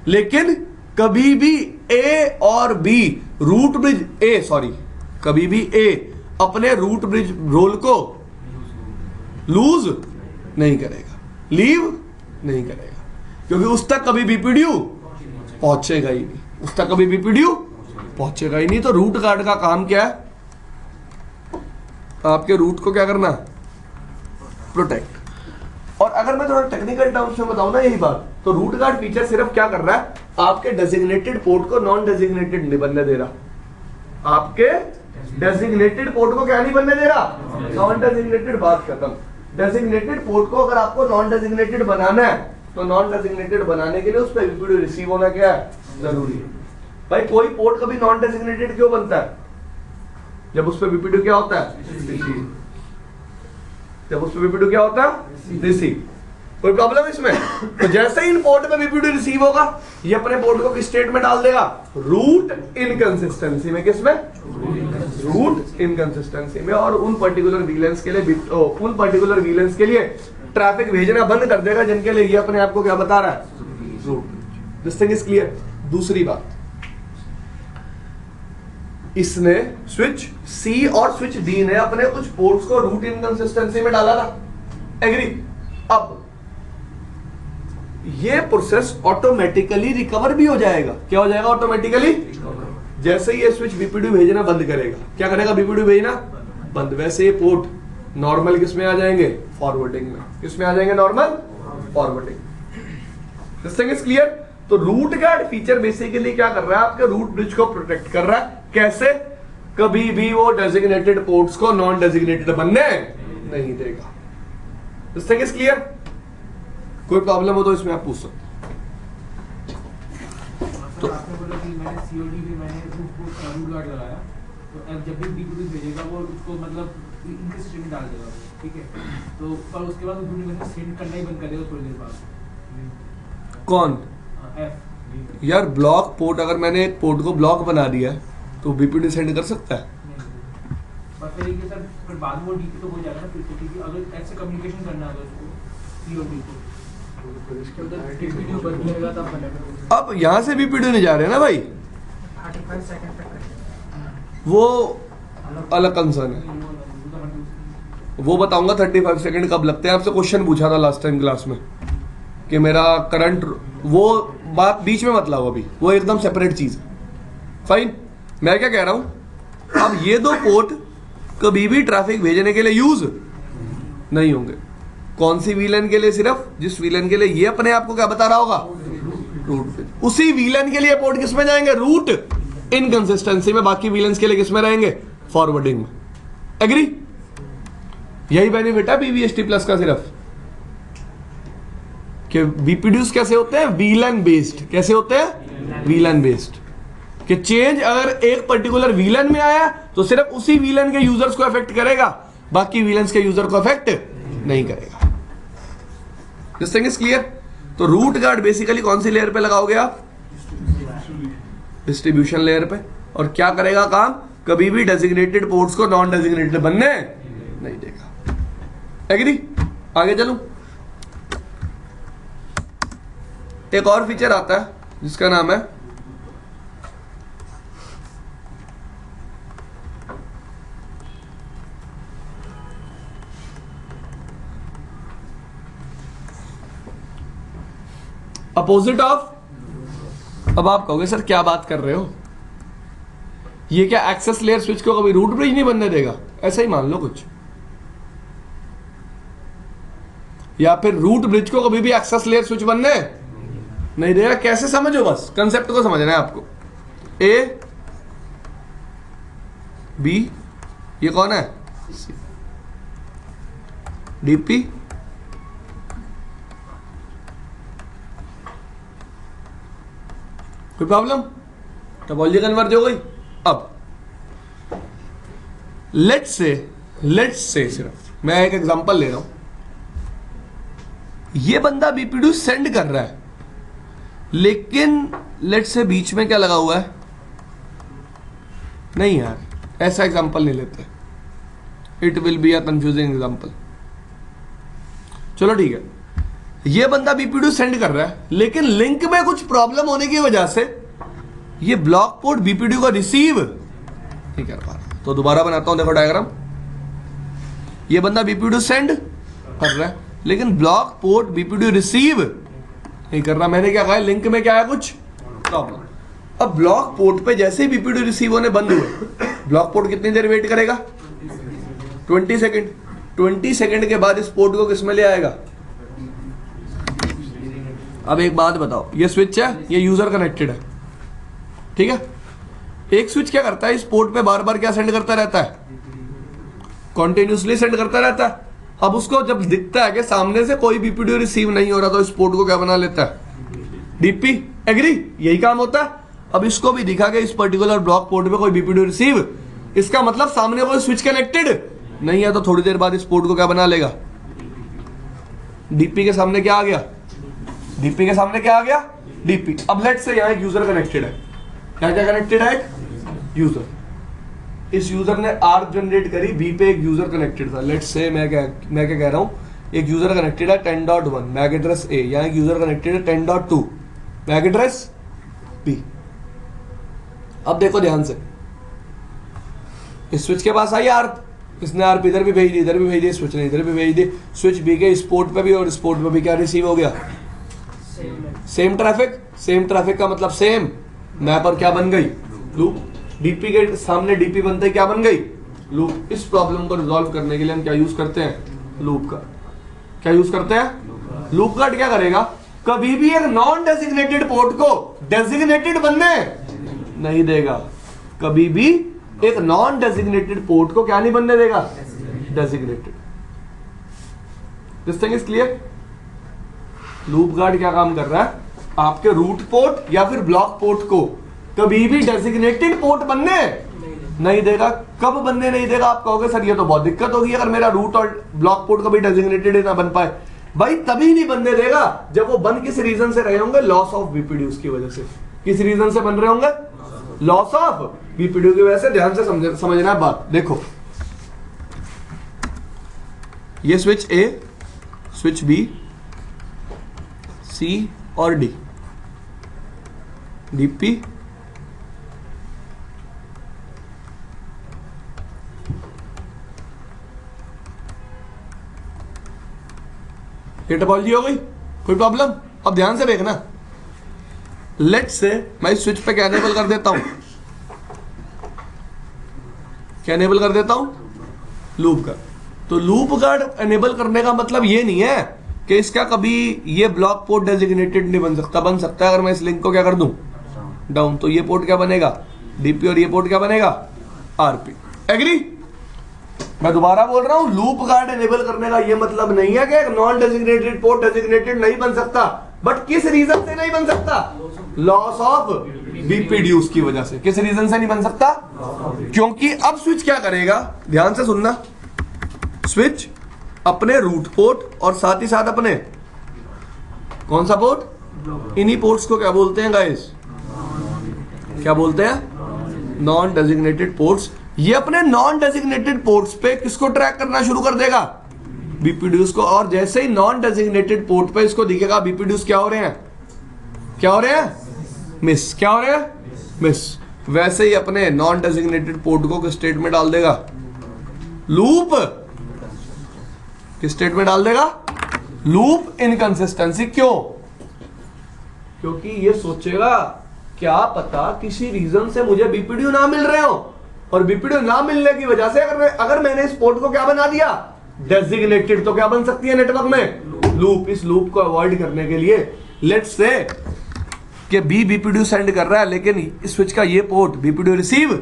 Speaker 1: लेकिन कभी भी ए और बी रूट ब्रिज कभी भी ए अपने रूट ब्रिज रोल को लूज नहीं करेगा, लीव नहीं करेगा, क्योंकि उस तक कभी बीपीडीयू पहुंचेगा ही नहीं। उस तक कभी बीपीडीयू पहुंचेगा ही नहीं। तो रूट गार्ड का काम क्या है? आपके रूट को क्या करना? प्रोटेक्ट। और अगर मैं थोड़ा टेक्निकल टर्म्स में बताऊं ना यही बात, तो रूट गार्ड फीचर सिर्फ क्या कर रहा है, आपके डेजिग्नेटेड पोर्ट को नॉन डेजिग्नेटेड नहीं बनने दे रहा। आपके डेजिग्नेटेड पोर्ट को क्या नहीं बनने दे रहा, नॉन डेजिग्नेटेड। बात खत्म। डेजिग्नेटेड पोर्ट को अगर आपको नॉन डेजिग्नेटेड बनाना है तो नॉन डेजिग्नेटेड बनाने के लिए उस पर वीपीडी रिसीव होना क्या है, जरूरी है। भाई कोई पोर्ट कभी नॉन डेजिग्नेटेड क्यों बनता है, जब उस पर वीपीडी क्या होता है, जब उस पर वीपीडी क्या होता है, रिसीव। कोई प्रॉब्लम है इसमें? तो जैसे ही इन पोर्ट में वीपीडी रिसीव होगा, ये अपने पोर्ट को किस स्टेट में डाल देगा, रूट इनकंसिस्टेंसी में। किसमें, रूट इनकंसिस्टेंसी में। और उन पर्टिकुलर वीलेंस के लिए ट्रैफिक भेजना बंद कर देगा जिनके लिए ये अपने आप को क्या बता रहा है, root. This thing is clear. दूसरी बात, इसने स्विच सी और स्विच डी ने अपने कुछ पोर्ट्स को रूट इनकंसिस्टेंसी में डाला था, एग्री। अब ये प्रोसेस ऑटोमेटिकली रिकवर भी हो जाएगा। क्या हो जाएगा ऑटोमेटिकली, जैसे ही ये स्विच बीपीडी भेजना बंद करेगा, क्या करेगा, बीपीडी भेजना बंद, वैसे ये पोर्ट नॉर्मल किसमें आ जाएंगे, फॉरवर्डिंग में। किसमें आ जाएंगे, normal forwarding. This thing is clear. तो रूट गार्ड फीचर बेसिकली क्या कर रहा है, आपके रूट ब्रिज को प्रोटेक्ट कर रहा है। कैसे, कभी भी वो डेजिग्नेटेड पोर्ट्स को नॉन डेजिग्नेटेड बनने नहीं देगा। This thing is clear. कोई प्रॉब्लम हो तो इसमें आप पूछ सकते
Speaker 3: तो आपने बोला कि मैंने सीओडी में मैंने रूट गार्ड लगाया, तो अब जब भी बीपीडी भेजेगा वो उसको मतलब इनके सिस्टम में डाल देगा, ठीक है। तो पर उसके बाद वो बीपीडी सेंड करना ही बंद कर देगा थोड़ी देर बाद।
Speaker 1: कौन,
Speaker 3: एफ
Speaker 1: यार ब्लॉक पोर्ट, अगर मैंने एक पोर्ट को ब्लॉक बना दिया है तो बीपीडी सेंड कर सकता है।
Speaker 3: पर फिर ये सर फिर बाद में वो डीपी तो हो जाएगा ना फिर से, क्योंकि अगर ऐसे कम्युनिकेशन करना है तो उसको सीओडी को
Speaker 1: अब यहां से बीपीडी नहीं जा रहे ना भाई,
Speaker 5: 35 सेकंड तक
Speaker 1: वो अलग कंसर्न है, वो बताऊंगा 35 सेकंड कब लगते हैं। आपसे क्वेश्चन पूछा था लास्ट टाइम क्लास में कि मेरा करंट, वो बात बीच में मत लाओ अभी, वो एकदम सेपरेट चीज है। फाइन, मैं क्या कह रहा हूं, अब ये दो पोर्ट कभी भी ट्रैफिक भेजने के लिए यूज नहीं होंगे। कौन सी वीलन के लिए, सिर्फ जिस वीलन के लिए ये अपने आप को क्या बता रहा होगा, रूट। उसी वीलन के लिए पोर्ट किस में जाएंगे, रूट इनकंसिस्टेंसी में। बाकी वीलेंस के लिए किस में रहेंगे, फॉरवर्डिंग में। एग्री। यही बेनिफिट है पीवीएसटी प्लस का सिर्फ, कि बीपीडीज कैसे होते हैं, वीलन बेस्ड। कैसे होते हैं, वीलन बेस्ड। कि चेंज अगर एक पर्टिकुलर वीलन में आया तो सिर्फ उसी वीलन के यूजर्स को अफेक्ट करेगा, बाकी वीलन्स के यूजर को अफेक्ट नहीं करेगा। This thing is clear. तो रूट गार्ड बेसिकली कौन सी लेयर पे लगाओगे आप, डिस्ट्रीब्यूशन लेयर पे। और क्या करेगा काम, कभी भी डेजिग्नेटेड पोर्ट्स को नॉन डेजिग्नेटेड बनने नहीं देगा। एग्री। आगे चलूं, एक और फीचर आता है जिसका नाम है अपोजिट ऑफ। अब आप कहोगे सर क्या बात कर रहे हो, ये क्या एक्सेस लेयर स्विच को कभी रूट ब्रिज नहीं बनने देगा, ऐसा ही मान लो कुछ, या फिर रूट ब्रिज को कभी भी एक्सेस लेयर स्विच बनने नहीं देगा। कैसे समझो, बस कंसेप्ट को समझना है आपको। ए बी, ये कौन है, डीपी, कोई प्रॉब्लम, टोपोलॉजी कन्वर्ज हो गई। अब लेट्स से सिर्फ मैं एक एग्जांपल ले रहा हूं, ये बंदा बीपीडी सेंड कर रहा है, लेकिन लेट्स से बीच में क्या लगा हुआ है, नहीं यार ऐसा एग्जांपल नहीं लेते, it will be a confusing example. चलो ठीक है, ये बंदा बीपीडी सेंड कर रहा है, लेकिन लिंक में कुछ प्रॉब्लम होने की वजह से ये ब्लॉक पोर्ट बीपीडी को रिसीव नहीं कर पा रहा। तो दोबारा बनाता हूं, देखो डायग्राम। ये बंदा बीपीडी सेंड कर रहा है, लेकिन ब्लॉक पोर्ट बीपीडी रिसीव नहीं कर रहा। मैंने क्या कहा, लिंक में क्या है, कुछ प्रॉब्लम। अब ब्लॉक पोर्ट पे जैसे ही बीपीडी रिसीव होने बंद हुए, ब्लॉक पोर्ट कितनी देर वेट करेगा, 20 सेकंड। 20 सेकंड के बाद इस पोर्ट को किस में ले आएगा, अब एक बात बताओ, ये स्विच है, ये यूजर कनेक्टेड है, ठीक है। एक स्विच क्या करता है, इस पोर्ट पे बार बार क्या सेंड करता रहता है, कॉन्टिन्यूसली सेंड करता रहता है। अब उसको जब दिखता है कि सामने से कोई बीपीडीओ रिसीव नहीं हो रहा, तो इस पोर्ट को क्या बना लेता है, डीपी। एग्री, यही काम होता है। अब इसको भी दिखा कि इस पर्टिकुलर ब्लॉक पोर्ट पे कोई बीपीडीओ रिसीव, इसका मतलब सामने कोई स्विच कनेक्टेड नहीं है, तो थोड़ी देर बाद इस पोर्ट को क्या बना लेगा, डीपी के सामने क्या आ गया, डीपी के सामने क्या आ गया, डीपी। अब लेट्स से यहां एक यूजर कनेक्टेड है, क्या क्या कनेक्टेड है, एक यूजर, इस यूजर ने आर्क जनरेट करी, बी पे एक यूजर कनेक्टेड था। लेट्स से मैं क्या कह रहा हूं, एक यूजर कनेक्टेड है 10.1 मैक एड्रेस ए, यहां एक यूजर कनेक्टेड है 10.2 मैक एड्रेस बी। अब देखो ध्यान से, इस स्विच के पास आई आर्क, इसने आर्क इधर भी भेज दी, इधर भी भेज दी, स्विच ने इधर भी भेज दी, स्विच बी के इस पोर्ट पे भी और इस पोर्ट पे भी क्या रिसीव हो गया, सेम ट्रैफिक। सेम ट्रैफिक का मतलब सेम मैप, और क्या बन गई, लूप। डीपी के सामने डीपी बनते ही क्या बन गई, लूप। इस प्रॉब्लम को रिजॉल्व करने के लिए हम क्या यूज करते हैं, लूप का। क्या यूज करते हैं, लूप गार्ड। क्या करेगा, कभी भी एक नॉन डेजिग्नेटेड पोर्ट को डेजिग्नेटेड बनने नहीं देगा, कभी भी एक नॉन डेजिग्नेटेड पोर्ट को क्या नहीं बनने देगा, designated. This thing is clear. Loop guard क्या काम कर रहा है, आपके रूट पोर्ट या फिर ब्लॉक पोर्ट को कभी भी डेजिग्नेटेड पोर्ट बनने नहीं देगा। कब बनने नहीं देगा, आप कहोगे सर ये तो बहुत दिक्कत होगी अगर मेरा रूट और ब्लॉक पोर्ट कभी डेजिग्नेटेड ना बन पाए। भाई तभी नहीं बनने देगा जब वो बन किस रीजन से रहे होंगे, लॉस ऑफ बीपीडीयूज की वजह से। किस रीजन से बन रहे होंगे, लॉस ऑफ बीपीडीयू की वजह से। ध्यान से समझना है बात। देखो ये स्विच ए, स्विच बी, सी और डी, डीपी, ये टोपोलॉजी हो गई, कोई प्रॉब्लम। अब ध्यान से देखना, लेट्स से मैं इस स्विच पे क्या एनेबल कर देता हूं, क्या एनेबल कर देता हूं, लूप गार्ड। तो लूप गार्ड एनेबल करने का मतलब ये नहीं है कि इसका कभी ये ब्लॉक पोर्ट डेजिग्नेटेड नहीं बन सकता। बन सकता है अगर मैं इस लिंक को क्या कर दूं, डाउन, तो ये पोर्ट क्या बनेगा, डीपी, और ये पोर्ट क्या बनेगा, आरपी। एग्री। मैं दोबारा बोल रहा हूं, लूप गार्ड एनेबल करने का ये मतलब नहीं है कि एक नॉन डेजिग्नेटेड पोर्ट डेजिग्नेटेड नहीं बन सकता, बट किस रीजन से नहीं बन सकता, लॉस ऑफ बीपीडीयूज की वजह से। किस रीजन से नहीं बन सकता, क्योंकि अब स्विच क्या करेगा, ध्यान से सुनना, स्विच अपने रूट पोर्ट और साथ ही साथ अपने कौन सा पोर्ट, इन्हीं पोर्ट्स को क्या बोलते हैं गाइस, क्या बोलते हैं, नॉन डेजिग्नेटेड पोर्ट्स। ये अपने नॉन डेजिग्नेटेड पोर्ट्स पे किसको ट्रैक करना शुरू कर देगा, बीपीडीयूज को। और जैसे ही नॉन डेजिग्नेटेड पोर्ट पे इसको दिखेगा बीपीडीयूज क्या हो रहे हैं, क्या हो रहे हैं, मिस। क्या हो रहे हैं, मिस। वैसे ही अपने नॉन डेजिग्नेटेड पोर्ट को किस स्टेट में डाल देगा, लूप। किस स्टेट में डाल देगा, लूप इनकंसिस्टेंसी। क्यों, क्योंकि ये सोचेगा क्या पता किसी रीजन से मुझे बीपीडीयू ना मिल रहे हो, और बीपीडीयू ना मिलने की वजह से अगर मैंने इस पोर्ट को क्या बना दिया, डेजिग्नेटेड, तो क्या बन सकती है नेटवर्क में, लूप। इस लूप को अवॉइड करने के लिए लेट्स से कि बी बीपीडीयू सेंड कर रहा है, लेकिन इस स्विच का ये पोर्ट बीपीडीयू रिसीव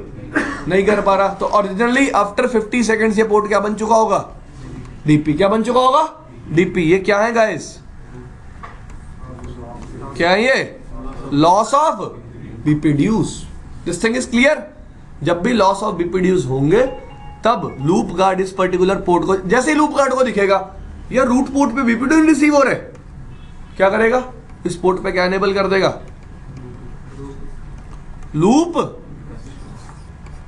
Speaker 1: नहीं कर पा रहा, तो ओरिजिनली आफ्टर 50 सेकेंड्स ये पोर्ट क्या बन चुका होगा, डीपी। क्या बन चुका होगा, डीपी। ये क्या है गाइस, क्या है ये, loss of BPDUs. This thing is clear. जब भी लॉस ऑफ बीपीडीयूज होंगे तब लूप गार्ड इस पर्टिकुलर पोर्ट को, जैसे ही लूप गार्ड को दिखेगा या रूट पोर्ट पे बीपीडीयू रिसीव हो रहे, क्या करेगा, इस पोर्ट पे क्या एनेबल कर देगा, लूप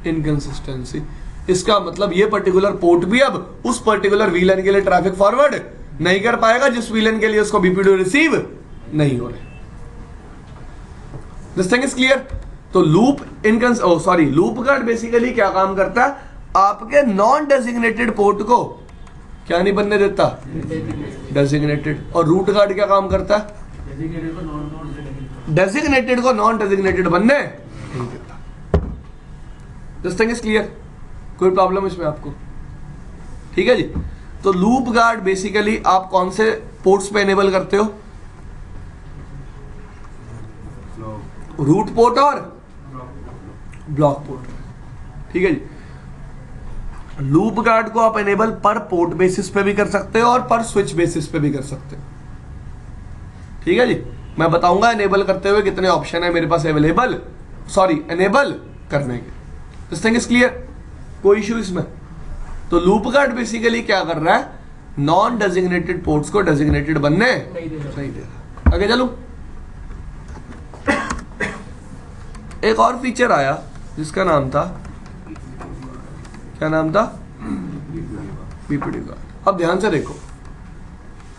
Speaker 1: इनकंसिस्टेंसी। इसका मतलब ये पर्टिकुलर पोर्ट भी अब उस पर्टिकुलर वीलन के लिए ट्रैफिक फॉरवर्ड नहीं कर पाएगा जिस वीलन के लिए उसको बीपीडीयू रिसीव नहीं हो रहे। This thing is clear. तो लूप लूप गार्ड बेसिकली क्या काम करता है, आपके नॉन डेजिग्नेटेड पोर्ट को क्या नहीं बनने देता, डेजिग्नेटेड। और रूट गार्ड क्या काम करता है, डेजिग्नेटेड को नॉन डेजिग्नेटेड बनने नहीं देता। This thing is clear. कोई प्रॉब्लम इसमें आपको, ठीक है जी। तो लूप गार्ड बेसिकली आप कौन से पोर्ट्स पे एनेबल करते हो, रूट पोर्ट और ब्लॉक पोर्ट, ठीक है जी। लूप गार्ड को आप एनेबल पर पोर्ट बेसिस पे भी कर सकते हो और पर स्विच बेसिस पे भी कर सकते हो, ठीक है जी। मैं बताऊंगा एनेबल करते हुए कितने ऑप्शन है मेरे पास अवेलेबल, सॉरी एनेबल करने के। दिस थिंग इज क्लियर, कोई इशू इसमें? तो लूप गार्ड बेसिकली क्या कर रहा है, नॉन डेजिग्नेटेड पोर्ट्स को डेजिग्नेटेड बनने नहीं दे रहा। आगे चलो, एक और फीचर आया जिसका नाम था, क्या नाम था, बीपीडी गार्ड। अब ध्यान से देखो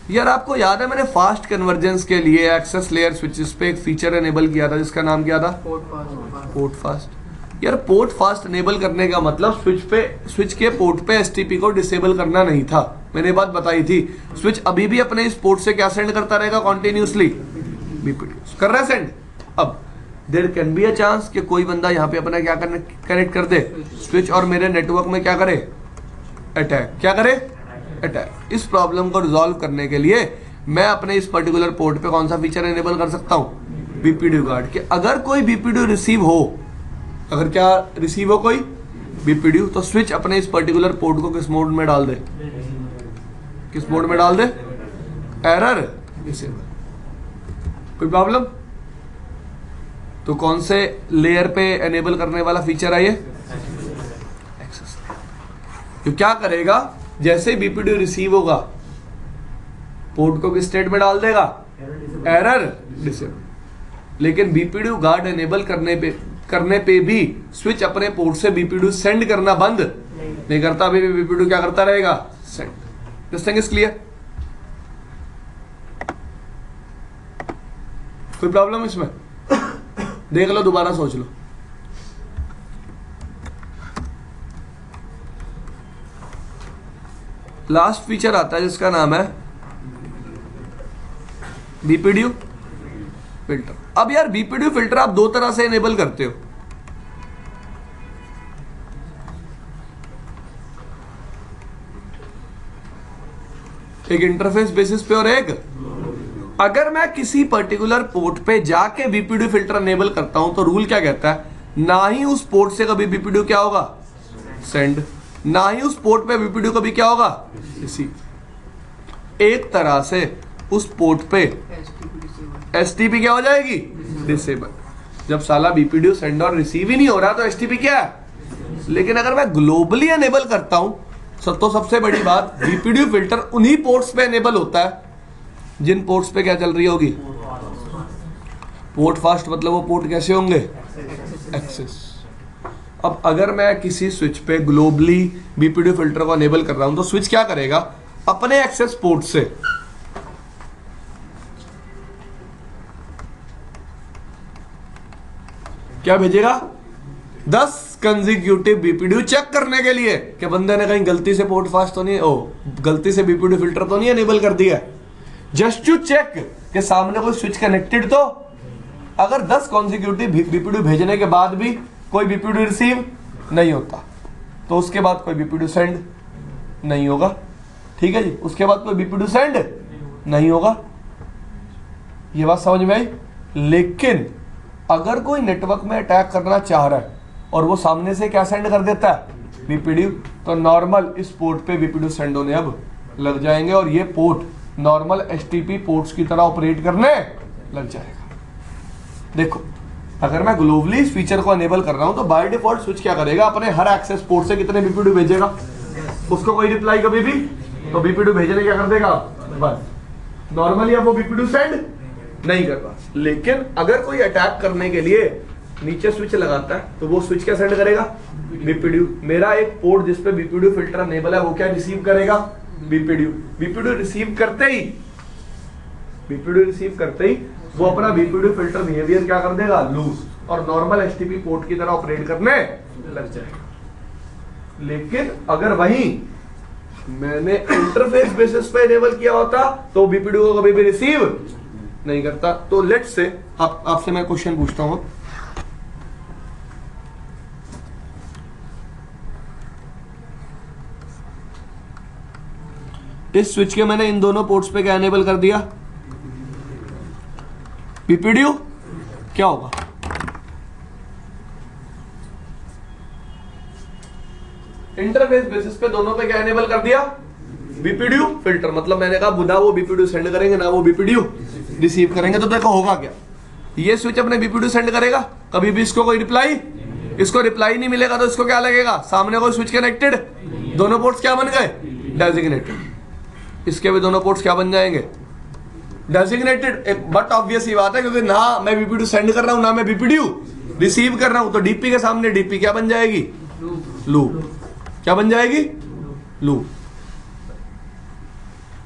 Speaker 1: यार, आपको याद है मैंने फास्ट कन्वर्जेंस के लिए एक्सेस लेयर स्विचेस पे एक फीचर एनेबल किया था जिसका नाम क्या था, पोर्ट फास्ट। यार पोर्ट फास्ट एनेबल करने का मतलब स्विच के पोर्ट पे एसटीपी को डिसेबल करना नहीं था, मैंने बात बताई थी। स्विच अभी भी अपने इस पोर्ट से क्या सेंड करता रहेगा, कॉन्टिन्यूसली बीपीडी कर रहा है सेंड। अब there can be a chance कि कोई बंदा यहाँ पे अपना क्या कनेक्ट कर दे, स्विच और मेरे नेटवर्क में क्या करे, अटैक, क्या करे, अटैक। इस प्रॉब्लम को रिजॉल्व करने के लिए मैं अपने इस पर्टिकुलर पोर्ट पे कौन सा फीचर एनेबल कर सकता हूँ, बीपीडी गार्ड के। अगर कोई बीपीडी रिसीव हो, अगर क्या रिसीव हो कोई बीपीडी, तो स्विच अपने इस पर्टिकुलर पोर्ट को किस मोड में डाल दे, किस मोड में डाल दे, एरर डिसेबल। कोई प्रॉब्लम? तो कौन से लेयर पे एनेबल करने वाला फीचर है ये, एक्सेस। तो क्या करेगा, जैसे ही बीपीडी रिसीव होगा पोर्ट को किस स्टेट में डाल देगा, एरर डिसेबल। लेकिन बीपीडी गार्ड एनेबल करने पे भी स्विच अपने पोर्ट से बीपीडी सेंड करना बंद नहीं करता, अभी भी बीपीडी क्या करता रहेगा, send. This thing is clear? कोई प्रॉब्लम इसमें? देख लो, दोबारा सोच लो। लास्ट फीचर आता है जिसका नाम है बीपीडी फिल्टर। अब यार बीपीडी फिल्टर आप दो तरह से एनेबल करते हो, एक इंटरफेस बेसिस पे और एक, अगर मैं किसी पर्टिकुलर पोर्ट पे जाके बीपीडी फिल्टर एनेबल करता हूं तो रूल क्या कहता है, ना ही उस पोर्ट से कभी बीपीडी क्या होगा, सेंड, ना ही उस पोर्ट पे बीपीडी कभी क्या होगा, रिसीव। एक तरह से उस पोर्ट पे एसटीपी क्या हो जाएगी, डिसेबल। जब साला बीपीडी सेंड और रिसीव ही नहीं हो रहा तो एसटीपी क्या है। लेकिन अगर मैं ग्लोबली एनेबल करता हूं तो सबसे बड़ी बात, बीपीडी फिल्टर उन्हीं पोर्ट्स पे एनेबल होता है जिन पोर्ट्स पे क्या चल रही होगी, पोर्ट फास्ट। मतलब वो पोर्ट कैसे होंगे, एक्सेस। अब अगर मैं किसी स्विच पे ग्लोबली बीपीडी फिल्टर को एनेबल कर रहा हूं तो स्विच क्या करेगा, अपने एक्सेस पोर्ट से क्या भेजेगा, 10 कंसेक्यूटिव बीपीडी चेक करने के लिए कि बंदे ने कहीं गलती से पोर्ट फास्ट तो नहीं, गलती से बीपीडी फिल्टर तो नहीं एनेबल कर दिया, जस्ट टू चेक कि सामने कोई स्विच कनेक्टेड। तो अगर 10 कॉन्सिक्यूटिव बीपीडी भेजने के बाद भी कोई बीपीडी रिसीव नहीं होता तो उसके बाद कोई बीपीडी सेंड नहीं होगा, ठीक है जी। उसके बाद कोई बीपीडी सेंड नहीं होगा, ये बात समझ में आई। लेकिन अगर कोई नेटवर्क में अटैक करना चाह रहा है और वो सामने से क्या सेंड कर देता है, बीपीडी, तो नॉर्मल इस पोर्ट पे बीपीडी सेंड होने अब लग जाएंगे और ये पोर्ट नॉर्मल एसटीपी पोर्ट्स की तरह ऑपरेट करने लग जाएगा। देखो, अगर मैं ग्लोबली इस फीचर को एनेबल कर रहा हूं तो बाय डिफॉल्ट स्विच क्या करेगा, अपने हर एक्सेस पोर्ट से कितने बीपीडी भेजेगा, उसको कोई रिप्लाई कभी भी, तो बीपीडी भेजने क्या कर देगा, बस। नॉर्मली अब वो बीपीडी सेंड नहीं करता। लेकिन अगर कोई अटैक करने के लिए नीचे स्विच लगाता है तो वो स्विच क्या सेंड करेगा, बीपीडी। मेरा एक पोर्ट जिसपे बीपीडी फिल्टर एनेबल है वो क्या रिसीव करेगा, बीपीडी। बीपीडी रिसीव करते ही वो अपना बीपीडी फिल्टर बिहेवियर क्या कर देगा, लूज, और नॉर्मल एसटीपी पोर्ट की तरह ऑपरेट करने लग जाएगा। लेकिन अगर वहीं मैंने इंटरफेस बेसिस पे एनेबल किया होता तो बीपीडी को कभी भी रिसीव नहीं करता। तो लेट्स से आपसे मैं क्वेश्चन पूछता हूं, इस स्विच के मैंने इन दोनों पोर्ट्स पे क्या एनेबल कर दिया, बीपीडी। क्या होगा? इंटरफेस बेसिस पे दोनों पे क्या एनेबल कर दिया? BPDU filter. मतलब मैंने कहा ना वो बीपीडीयू सेंड करेंगे ना वो बीपीडीयू रिसीव करेंगे। तो देखो होगा क्या, ये स्विच अपने बीपीडीयू सेंड करेगा, कभी भी इसको कोई रिप्लाई, इसको रिप्लाई नहीं मिलेगा तो इसको क्या लगेगा? सामने कोई स्विच कनेक्टेड, दोनों पोर्ट्स क्या बन गए? डेजिग्नेटेड। इसके भी दोनों पोर्ट्स क्या बन जाएंगे? डेजिग्नेटेड। बट ऑब्वियस ही बात है, क्योंकि ना मैं बीपीडीयू सेंड कर रहा हूं ना मैं बीपीडीयू रिसीव कर रहा हूं, तो डीपी के सामने डीपी क्या बन जाएगी? लूप। क्या बन जाएगी? लूप।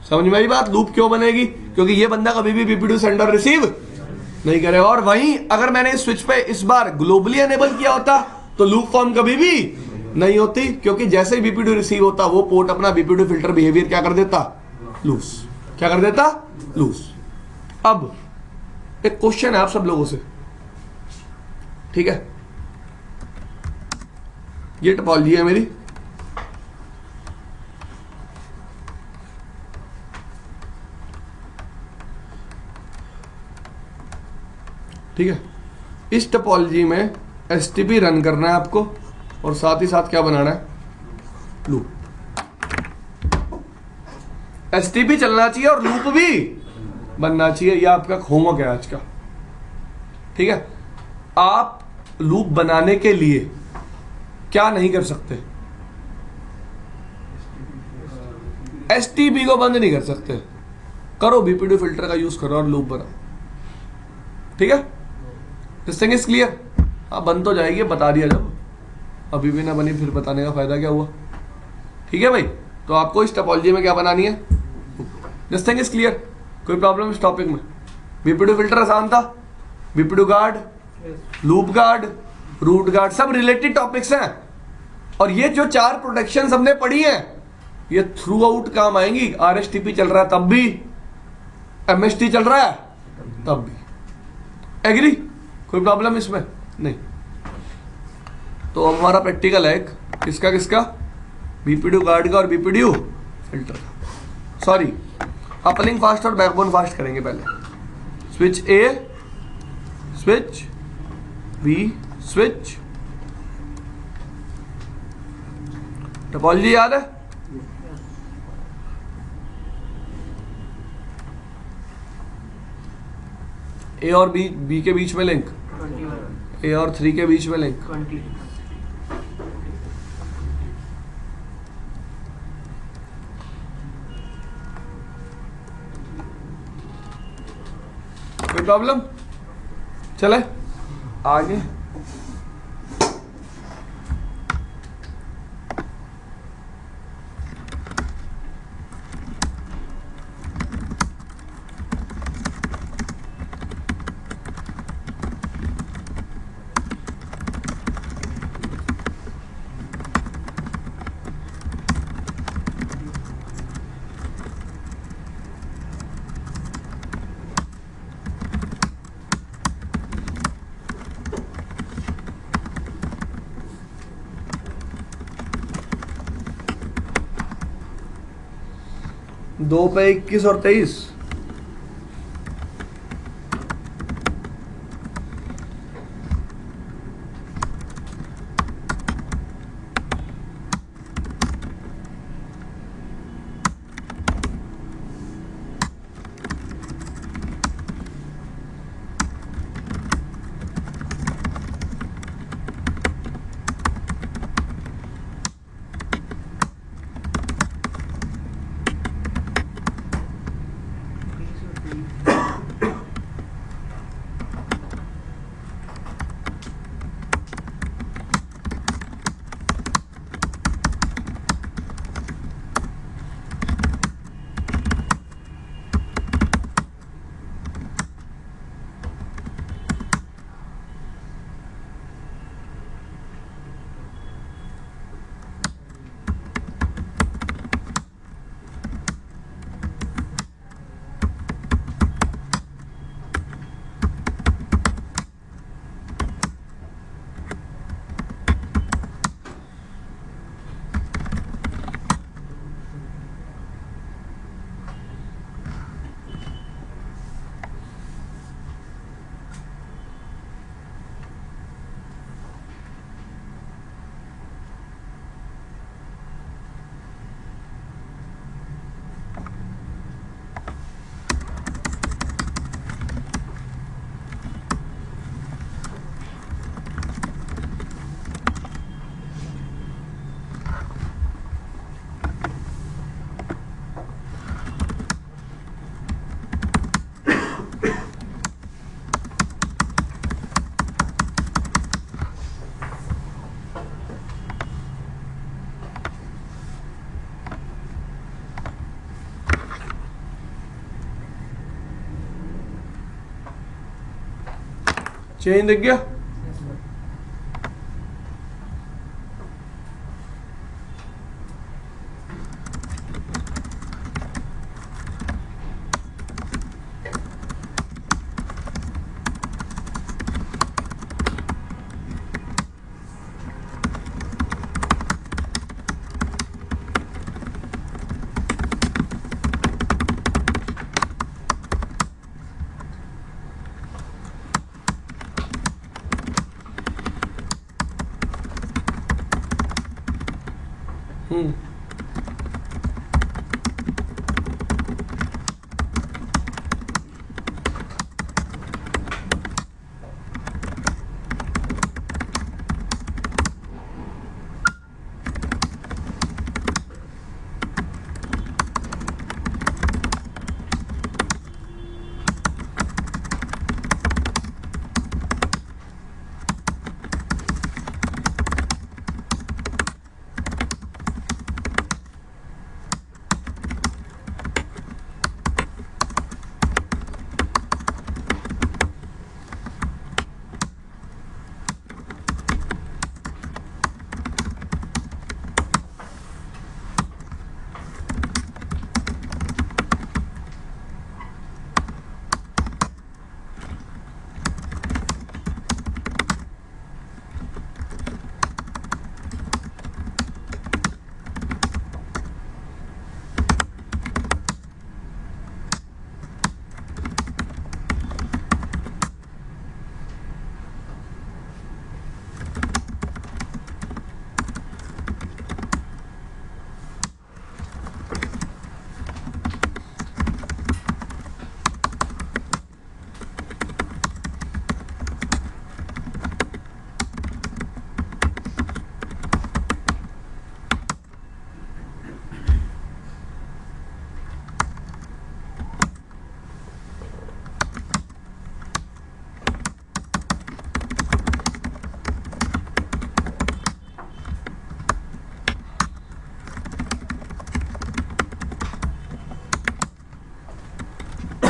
Speaker 1: समझ में आई बात? लूप क्यों बनेगी? क्योंकि ये बंदा कभी भी बीपीडीयू सेंड और रिसीव नहीं करेगा। और वहीं अगर मैंने इस स्विच पे इस बार ग्लोबली एनेबल किया होता तो लूप फॉर्म कभी भी नहीं होती, क्योंकि जैसे ही बीपीडीयू रिसीव होता वो पोर्ट अपना बीपीडीयू फिल्टर बिहेवियर क्या कर देता? लूज। क्या कर देता? लूज। अब एक क्वेश्चन है आप सब लोगों से, ठीक है? ये टोपोलॉजी है मेरी, ठीक है? इस टोपोलॉजी में एसटीपी रन करना है आपको और साथ ही साथ क्या बनाना है? लूप। एसटीपी चलना चाहिए और लूप भी बनना चाहिए। यह आपका होमवर्क है आज का, ठीक है? आप लूप बनाने के लिए क्या नहीं कर सकते? एसटीपी को बंद नहीं कर सकते। करो बीपीडीयू फिल्टर का यूज करो और लूप बनाओ, ठीक है? This thing is clear? हाँ, बन तो जाएगी, बता दिया जब, अभी भी ना बनी फिर बताने का फायदा क्या हुआ? ठीक है भाई, तो आपको इस टोपोलॉजी में क्या बनानी है? This thing is clear? कोई प्रॉब्लम इस टॉपिक में? बीपीडीयू फिल्टर आसान था, BPDU guard, loop guard, root guard, सब रिलेटेड टॉपिक्स हैं। और ये जो 4 प्रोटेक्शन हमने पढ़ी हैं ये थ्रू आउट काम आएंगी। आरएसटीपी चल रहा है तब भी, एमएसटी चल रहा है तब भी। एग्री? कोई प्रॉब्लम इसमें नहीं? तो हमारा प्रैक्टिकल है एक, किसका किसका? बीपीडीयू गार्ड का और बीपीडीयू फिल्टर का। सॉरी, अपलिंक फास्ट और बैकबोन फास्ट करेंगे पहले। Switch A, switch B, switch. Topology याद है? ए और बी के बीच में लिंक,
Speaker 5: 21
Speaker 1: ए और 3 के बीच में लिंक,
Speaker 5: 20
Speaker 1: कोई प्रॉब्लम? चले आगे। दो पे 21 और 23, चेंज दिख गया?
Speaker 5: Yes, sir.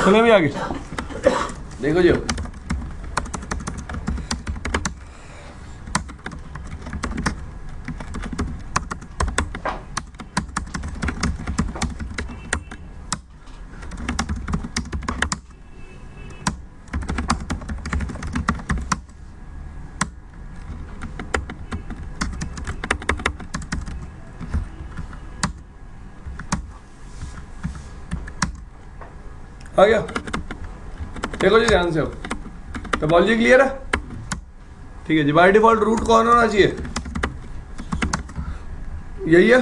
Speaker 1: चले भी आगे देखो जी अब। आ गया? देखो जी ध्यान से अब, टोपोलॉजी क्लियर है? ठीक है जी। बाय डिफॉल्ट रूट कौन होना चाहिए? यही है,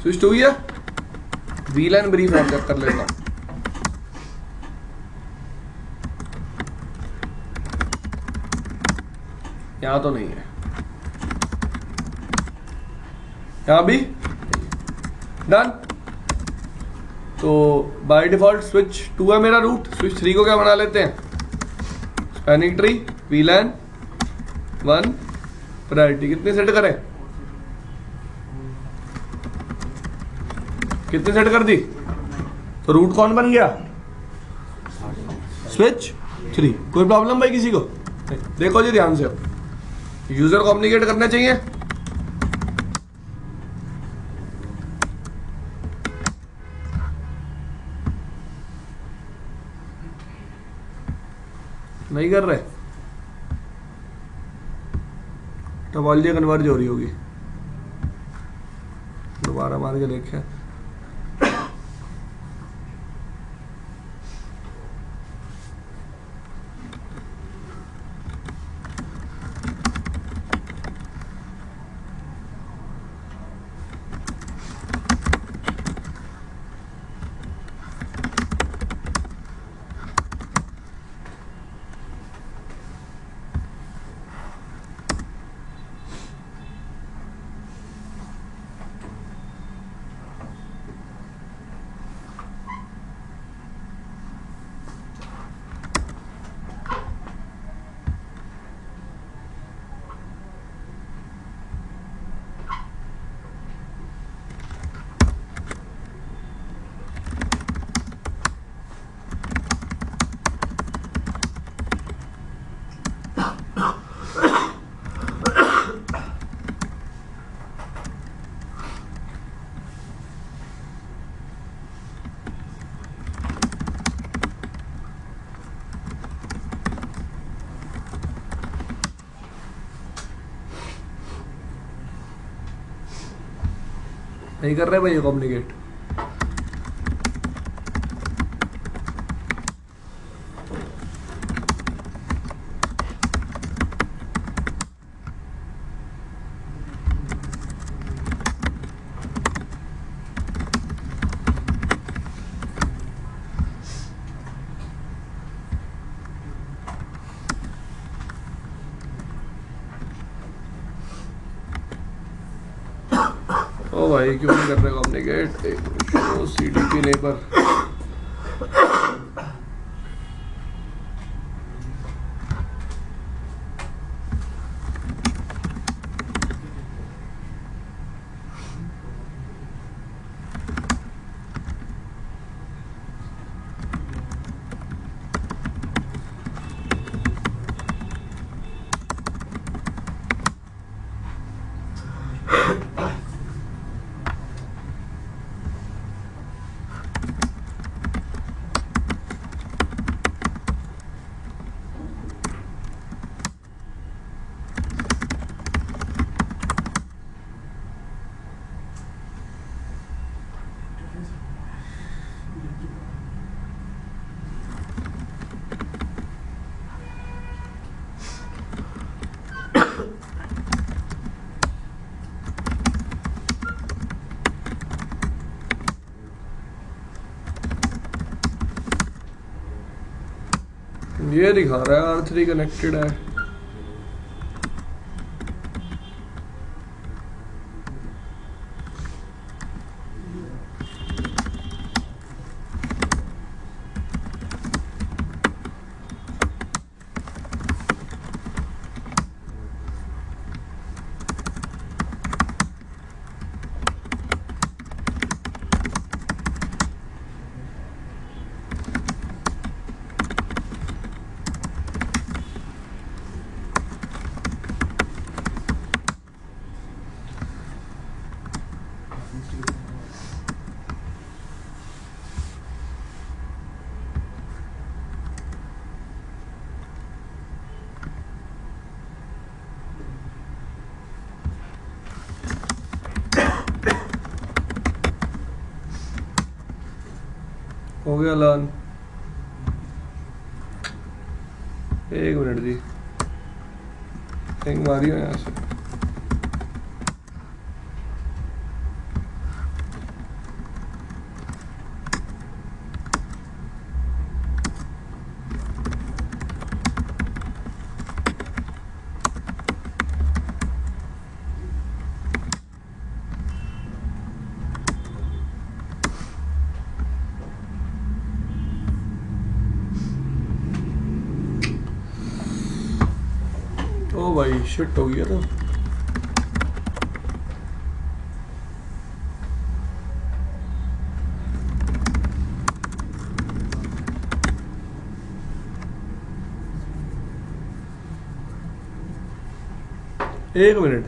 Speaker 1: स्विच टू ही है। वीलाइन ब्रीफ मैं चेक कर लेता हूं। यहां तो नहीं है, यहां भी डन। तो बाय डिफॉल्ट स्विच 2 है मेरा रूट। स्विच 3 को क्या बना लेते हैं? स्पैनिंग ट्री, वीलैन 1, प्रायोरिटी कितनी सेट करें? कितनी सेट कर दी? तो रूट कौन बन गया? स्विच 3। कोई प्रॉब्लम भाई किसी को? देखो जी ध्यान से, यूजर कम्युनिकेट करने चाहिए। नहीं कर रहे, टोपोलॉजी कन्वर्ज हो रही होगी। दोबारा मार के देखें। नहीं कर रहे भाई कम्युनिकेट। ओ भाई क्यों नहीं कर रहे कम्युनिकेट? Show CDP neighbour. ये दिखा रहा है R3 कनेक्टेड है। हो गया लान। एक मिनट दी, एक मारी हो यहाँ से। ओ भाई शिट हो गया तो। एक मिनट,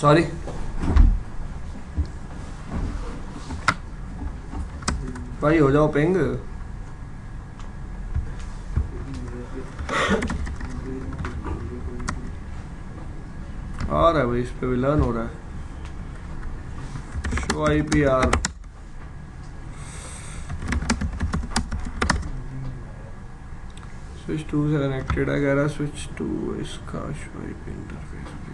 Speaker 1: सॉरी। भाई हो जाओ पिंग। आ रहा है भाई, इस पे भी लर्न हो रहा है। शो IPR स्विच 2 से कनेक्टेड है, कह रहा स्विच 2 इसका शो IP इंटरफेस भी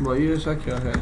Speaker 1: भाई ऐसा क्या है?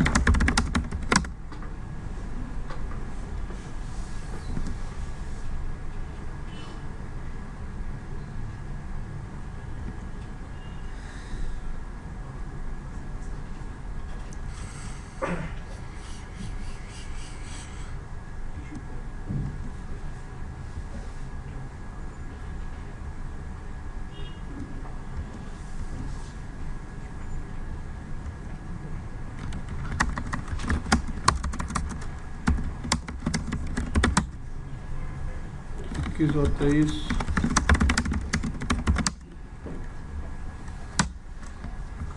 Speaker 1: इक्कीस और 23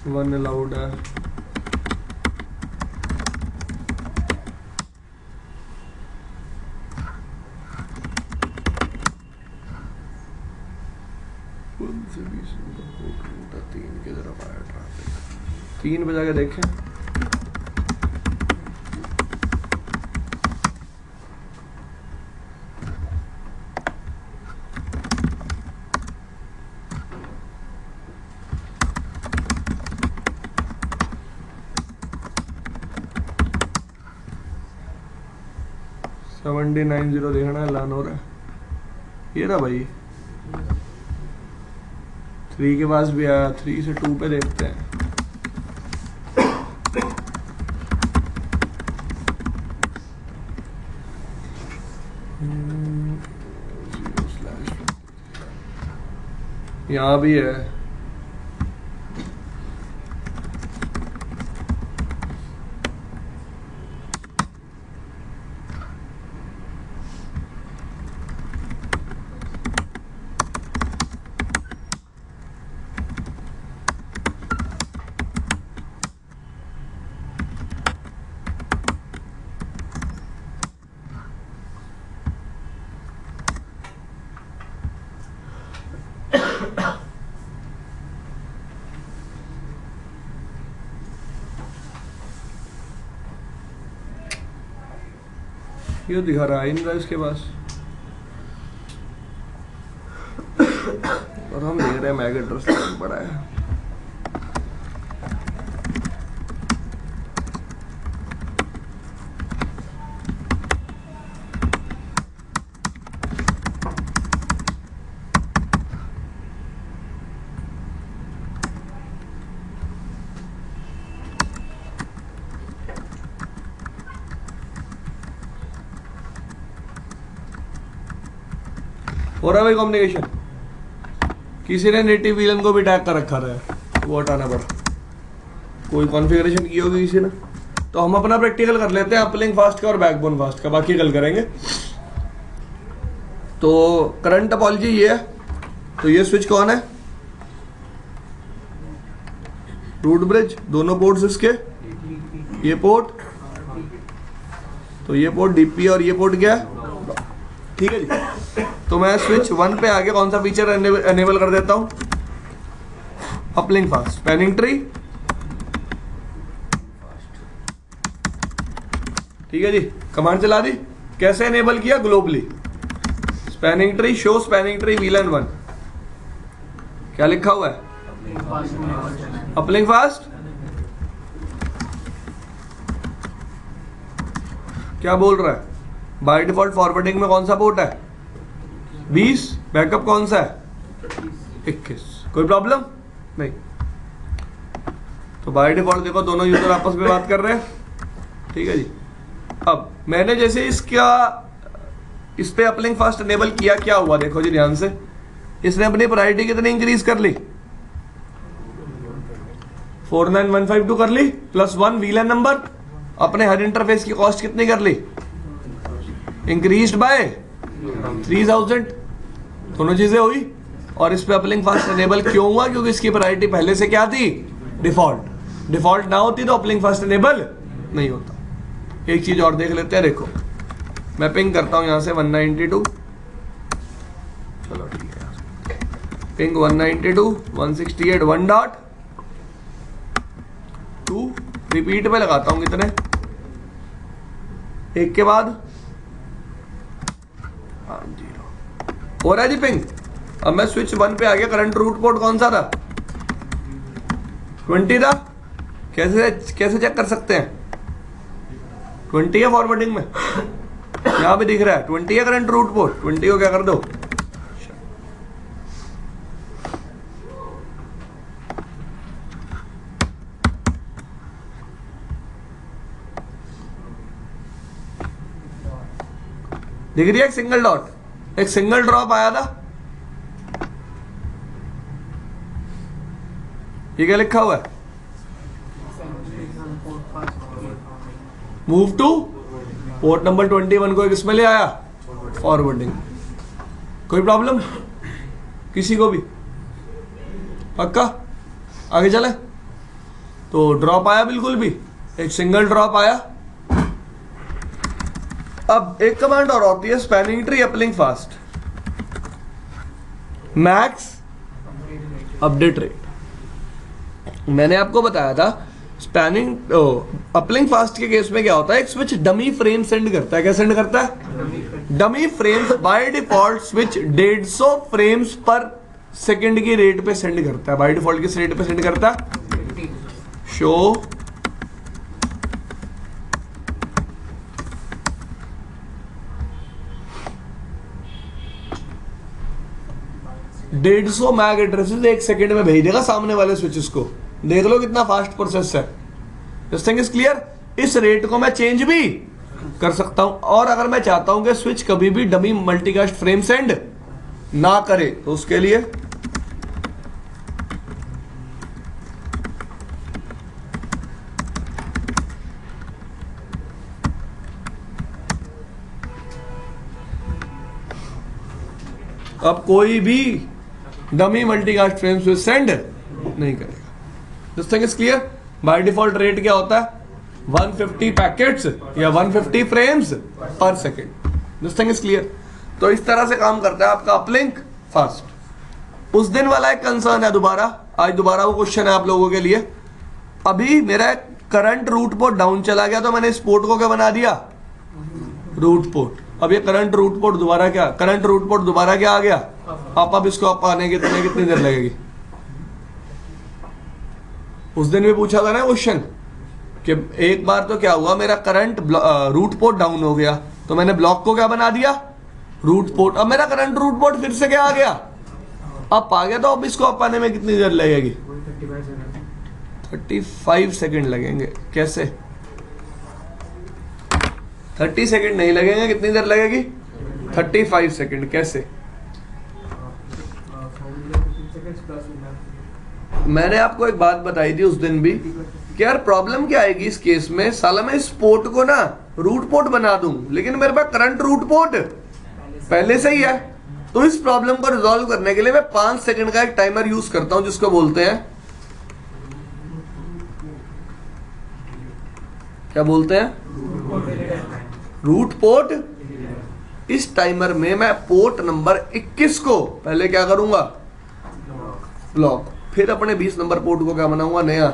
Speaker 1: वन अलाउड है। से 20 3 की तरफ आया ट्रैफिक। 3 पे जाके देखें। सेवेंटी 90 देखना है, लान हो रहा है ये रहा भाई। 3 के पास भी आया, 3 से 2 पे देखते हैं। यहाँ भी है। ये दिखा रहा है इनका इसके पास, और हम देख रहे हैं मैग एड्रेस बड़ा है। हो रहा है भाई कम्युनिकेशन। किसी ने नेटिव विलन को भी टैग कर रखा है, वो हटाना पड़ा। कोई कॉन्फ़िगरेशन की होगी किसी ने। तो हम अपना प्रैक्टिकल कर लेते हैं अपलिंक फास्ट का और बैकबोन फास्ट का, बाकी कल करेंगे। तो करंट टोपोलॉजी ये है। तो ये स्विच कौन है? रूट ब्रिज, दोनों पोर्ट्स इसके, ये पोर्ट, तो ये पोर्ट डीपी और ये पोर्ट क्या है? ठीक है जी। तो मैं स्विच 1 पे आगे कौन सा फीचर एनेबल कर देता हूं? Uplink fast, spanning tree. ठीक है जी, कमांड चला दी। कैसे एनेबल किया? Globally spanning tree, show spanning tree VLAN 1। क्या लिखा हुआ है? Uplink fast. क्या बोल रहा है? बाय डिफॉल्ट फॉरवर्डिंग में कौन सा पोर्ट है? 20। बैकअप कौन सा है? 21। कोई प्रॉब्लम नहीं। तो बाय डिफॉल्ट देखो दोनों यूजर आपस में बात कर रहे हैं। ठीक है जी। अब मैंने जैसे इस पे अपलिंक फास्ट एनेबल किया, क्या हुआ देखो जी ध्यान से। इसने अपनी प्रायोरिटी कितनी इंक्रीज कर ली? 49152 कर ली, +1 VLAN नंबर। अपने हर इंटरफेस की कॉस्ट कितनी कर ली? Increased by 3000। दोनों चीजें हुई। और इस पे अपलिंक फास्ट एनेबल क्यों हुआ? क्योंकि इसकी प्रायोरिटी पहले से क्या थी? डिफॉल्ट। डिफॉल्ट ना होती तो अपलिंक फास्ट एनेबल नहीं होता। एक चीज और देख लेते हैं, देखो मैं पिंग करता हूं यहां से 192। चलो ठीक है, पिंग 192 168 1.2 रिपीट पे लगाता हूं कितने, एक के बाद 0 हो रहा है जी पिंग। अब मैं स्विच 1 पे आ गया। करंट रूट पोर्ट कौन सा था? 20 था। कैसे कैसे चेक कर सकते हैं? 20 है फॉरवर्डिंग में, यहाँ पे दिख रहा है 20 है करंट रूट पोर्ट, 20 को क्या कर दो, दिख रही है एक सिंगल डॉट, एक सिंगल ड्रॉप आया था, ये क्या लिखा हुआ है? मूव टू पोर्ट नंबर 21 को किसमें ले आया? फॉरवर्डिंग। कोई प्रॉब्लम किसी को भी? पक्का? आगे चले तो ड्रॉप आया, बिल्कुल भी एक सिंगल ड्रॉप आया। अब एक कमांड और होती है spanning tree uplink fast, max update rate. मैंने आपको बताया था स्पैनिंग अपलिंक फास्ट के केस में क्या होता है, एक स्विच डमी फ्रेम सेंड करता है। क्या सेंड करता है? Dummy frames. By default switch 150 frames पर सेकंड की रेट पे सेंड करता है। बाय डिफॉल्ट किस रेट पे सेंड करता है? शो डेढ़ सौ मैग एड्रेसेस एक सेकंड में भेज देगा सामने वाले स्विचेस को। देख लो कितना फास्ट प्रोसेस है। This thing is clear. इस रेट को मैं चेंज भी कर सकता हूं, और अगर मैं चाहता हूं कि स्विच कभी भी डमी मल्टीकास्ट फ्रेम सेंड ना करे तो उसके लिए अब कोई भी dummy multicast frame switch send नहीं करेगा। This thing is clear. By default rate क्या होता है? 150 पैकेट्स या 150 फ्रेम्स पर second. This thing is clear. तो इस तरह से काम करता है आपका अपलिंक फास्ट। उस दिन वाला एक कंसर्न है दोबारा, आज दोबारा वो क्वेश्चन है आप लोगों के लिए। अभी मेरा करंट रूट पोर्ट डाउन चला गया तो मैंने इस पोर्ट को क्या बना दिया? Root port. अब ये करंट रूट पोर्ट दोबारा क्या, करंट रूट पोर्ट दोबारा क्या आ गया? अब इसको अप आने कितनी देर लगेगी? उस दिन भी पूछा था ना क्वेश्चन कि एक बार तो क्या हुआ, मेरा करंट रूट पोर्ट डाउन हो गया तो मैंने ब्लॉक को क्या बना दिया? Root port. अब मेरा करंट रूट पोर्ट फिर से क्या आ गया? अप आ गया। तो अब इसको अप आने में कितनी देर लगेगी? 35 सेकंड लगेंगे। कैसे? 30 सेकंड नहीं लगेंगे। कितनी देर लगेगी? 35 सेकंड। कैसे? मैंने आपको एक बात बताई थी उस दिन भी कि यार प्रॉब्लम क्या आएगी इस केस में, साला मैं इस पोर्ट को ना रूट पोर्ट बना दूं लेकिन मेरे पास करंट रूट पोर्ट पहले से ही है। तो इस प्रॉब्लम को रिजॉल्व करने के लिए मैं 5 सेकंड का एक टाइमर यूज करता हूं जिसको बोलते हैं, क्या बोलते हैं? Root port. इस टाइमर में मैं पोर्ट नंबर 21 को पहले क्या करूंगा? ब्लॉक। फिर अपने 20 नंबर पोर्ट को क्या बनाऊंगा? नया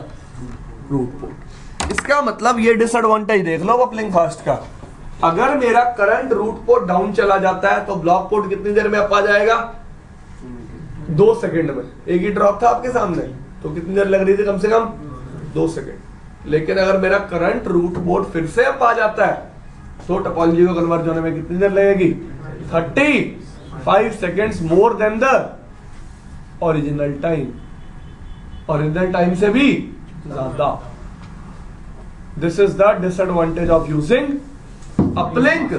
Speaker 1: रूट पोर्ट। इसका मतलब ये डिसएडवांटेज देख लो अपलिंक फास्ट का। अगर मेरा करंट रूट पोर्ट डाउन चला जाता है तो ब्लॉक पोर्ट कितनी देर में अप आ जाएगा? 2 सेकंड में। एक ही ड्रॉप था आपके सामने तो कितनी देर लग रही थी? कम से कम 2 सेकंड। लेकिन अगर मेरा करंट रूट पोर्ट फिर से अप आ जाता है तो टोपोलॉजी को कन्वर्ट होने में कितनी देर लगेगी? 35 seconds more than the original time. Original time से भी ज्यादा। This is the disadvantage of using uplink.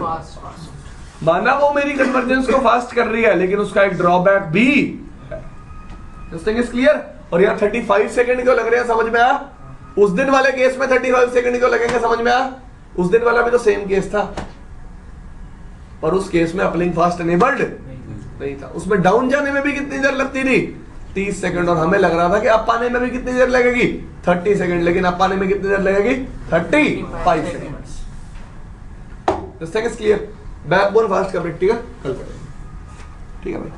Speaker 1: माना वो मेरी कन्वर्जेंस को फास्ट कर रही है लेकिन उसका एक ड्रॉबैक भी है। This thing is clear. और यहाँ 35 सेकंड क्यों लग रहे हैं? समझ में आया? उस दिन वाले केस में 35 सेकंड क्यों लगेंगे? समझ में आया? उस दिन वाला भी तो सेम केस था पर उस केस में अपलिंक फास्ट एनेबल्ड नहीं था। उसमें डाउन जाने में भी कितनी देर लगती थी? 30 सेकंड। और हमें लग रहा था कि अप आने में भी कितनी देर लगेगी? 30 सेकंड। लेकिन अप आने में कितनी देर लगेगी? 35 second. This thing is clear. Backbone fast का प्रैक्टिकल कल करेंगे। ठीक है भाई।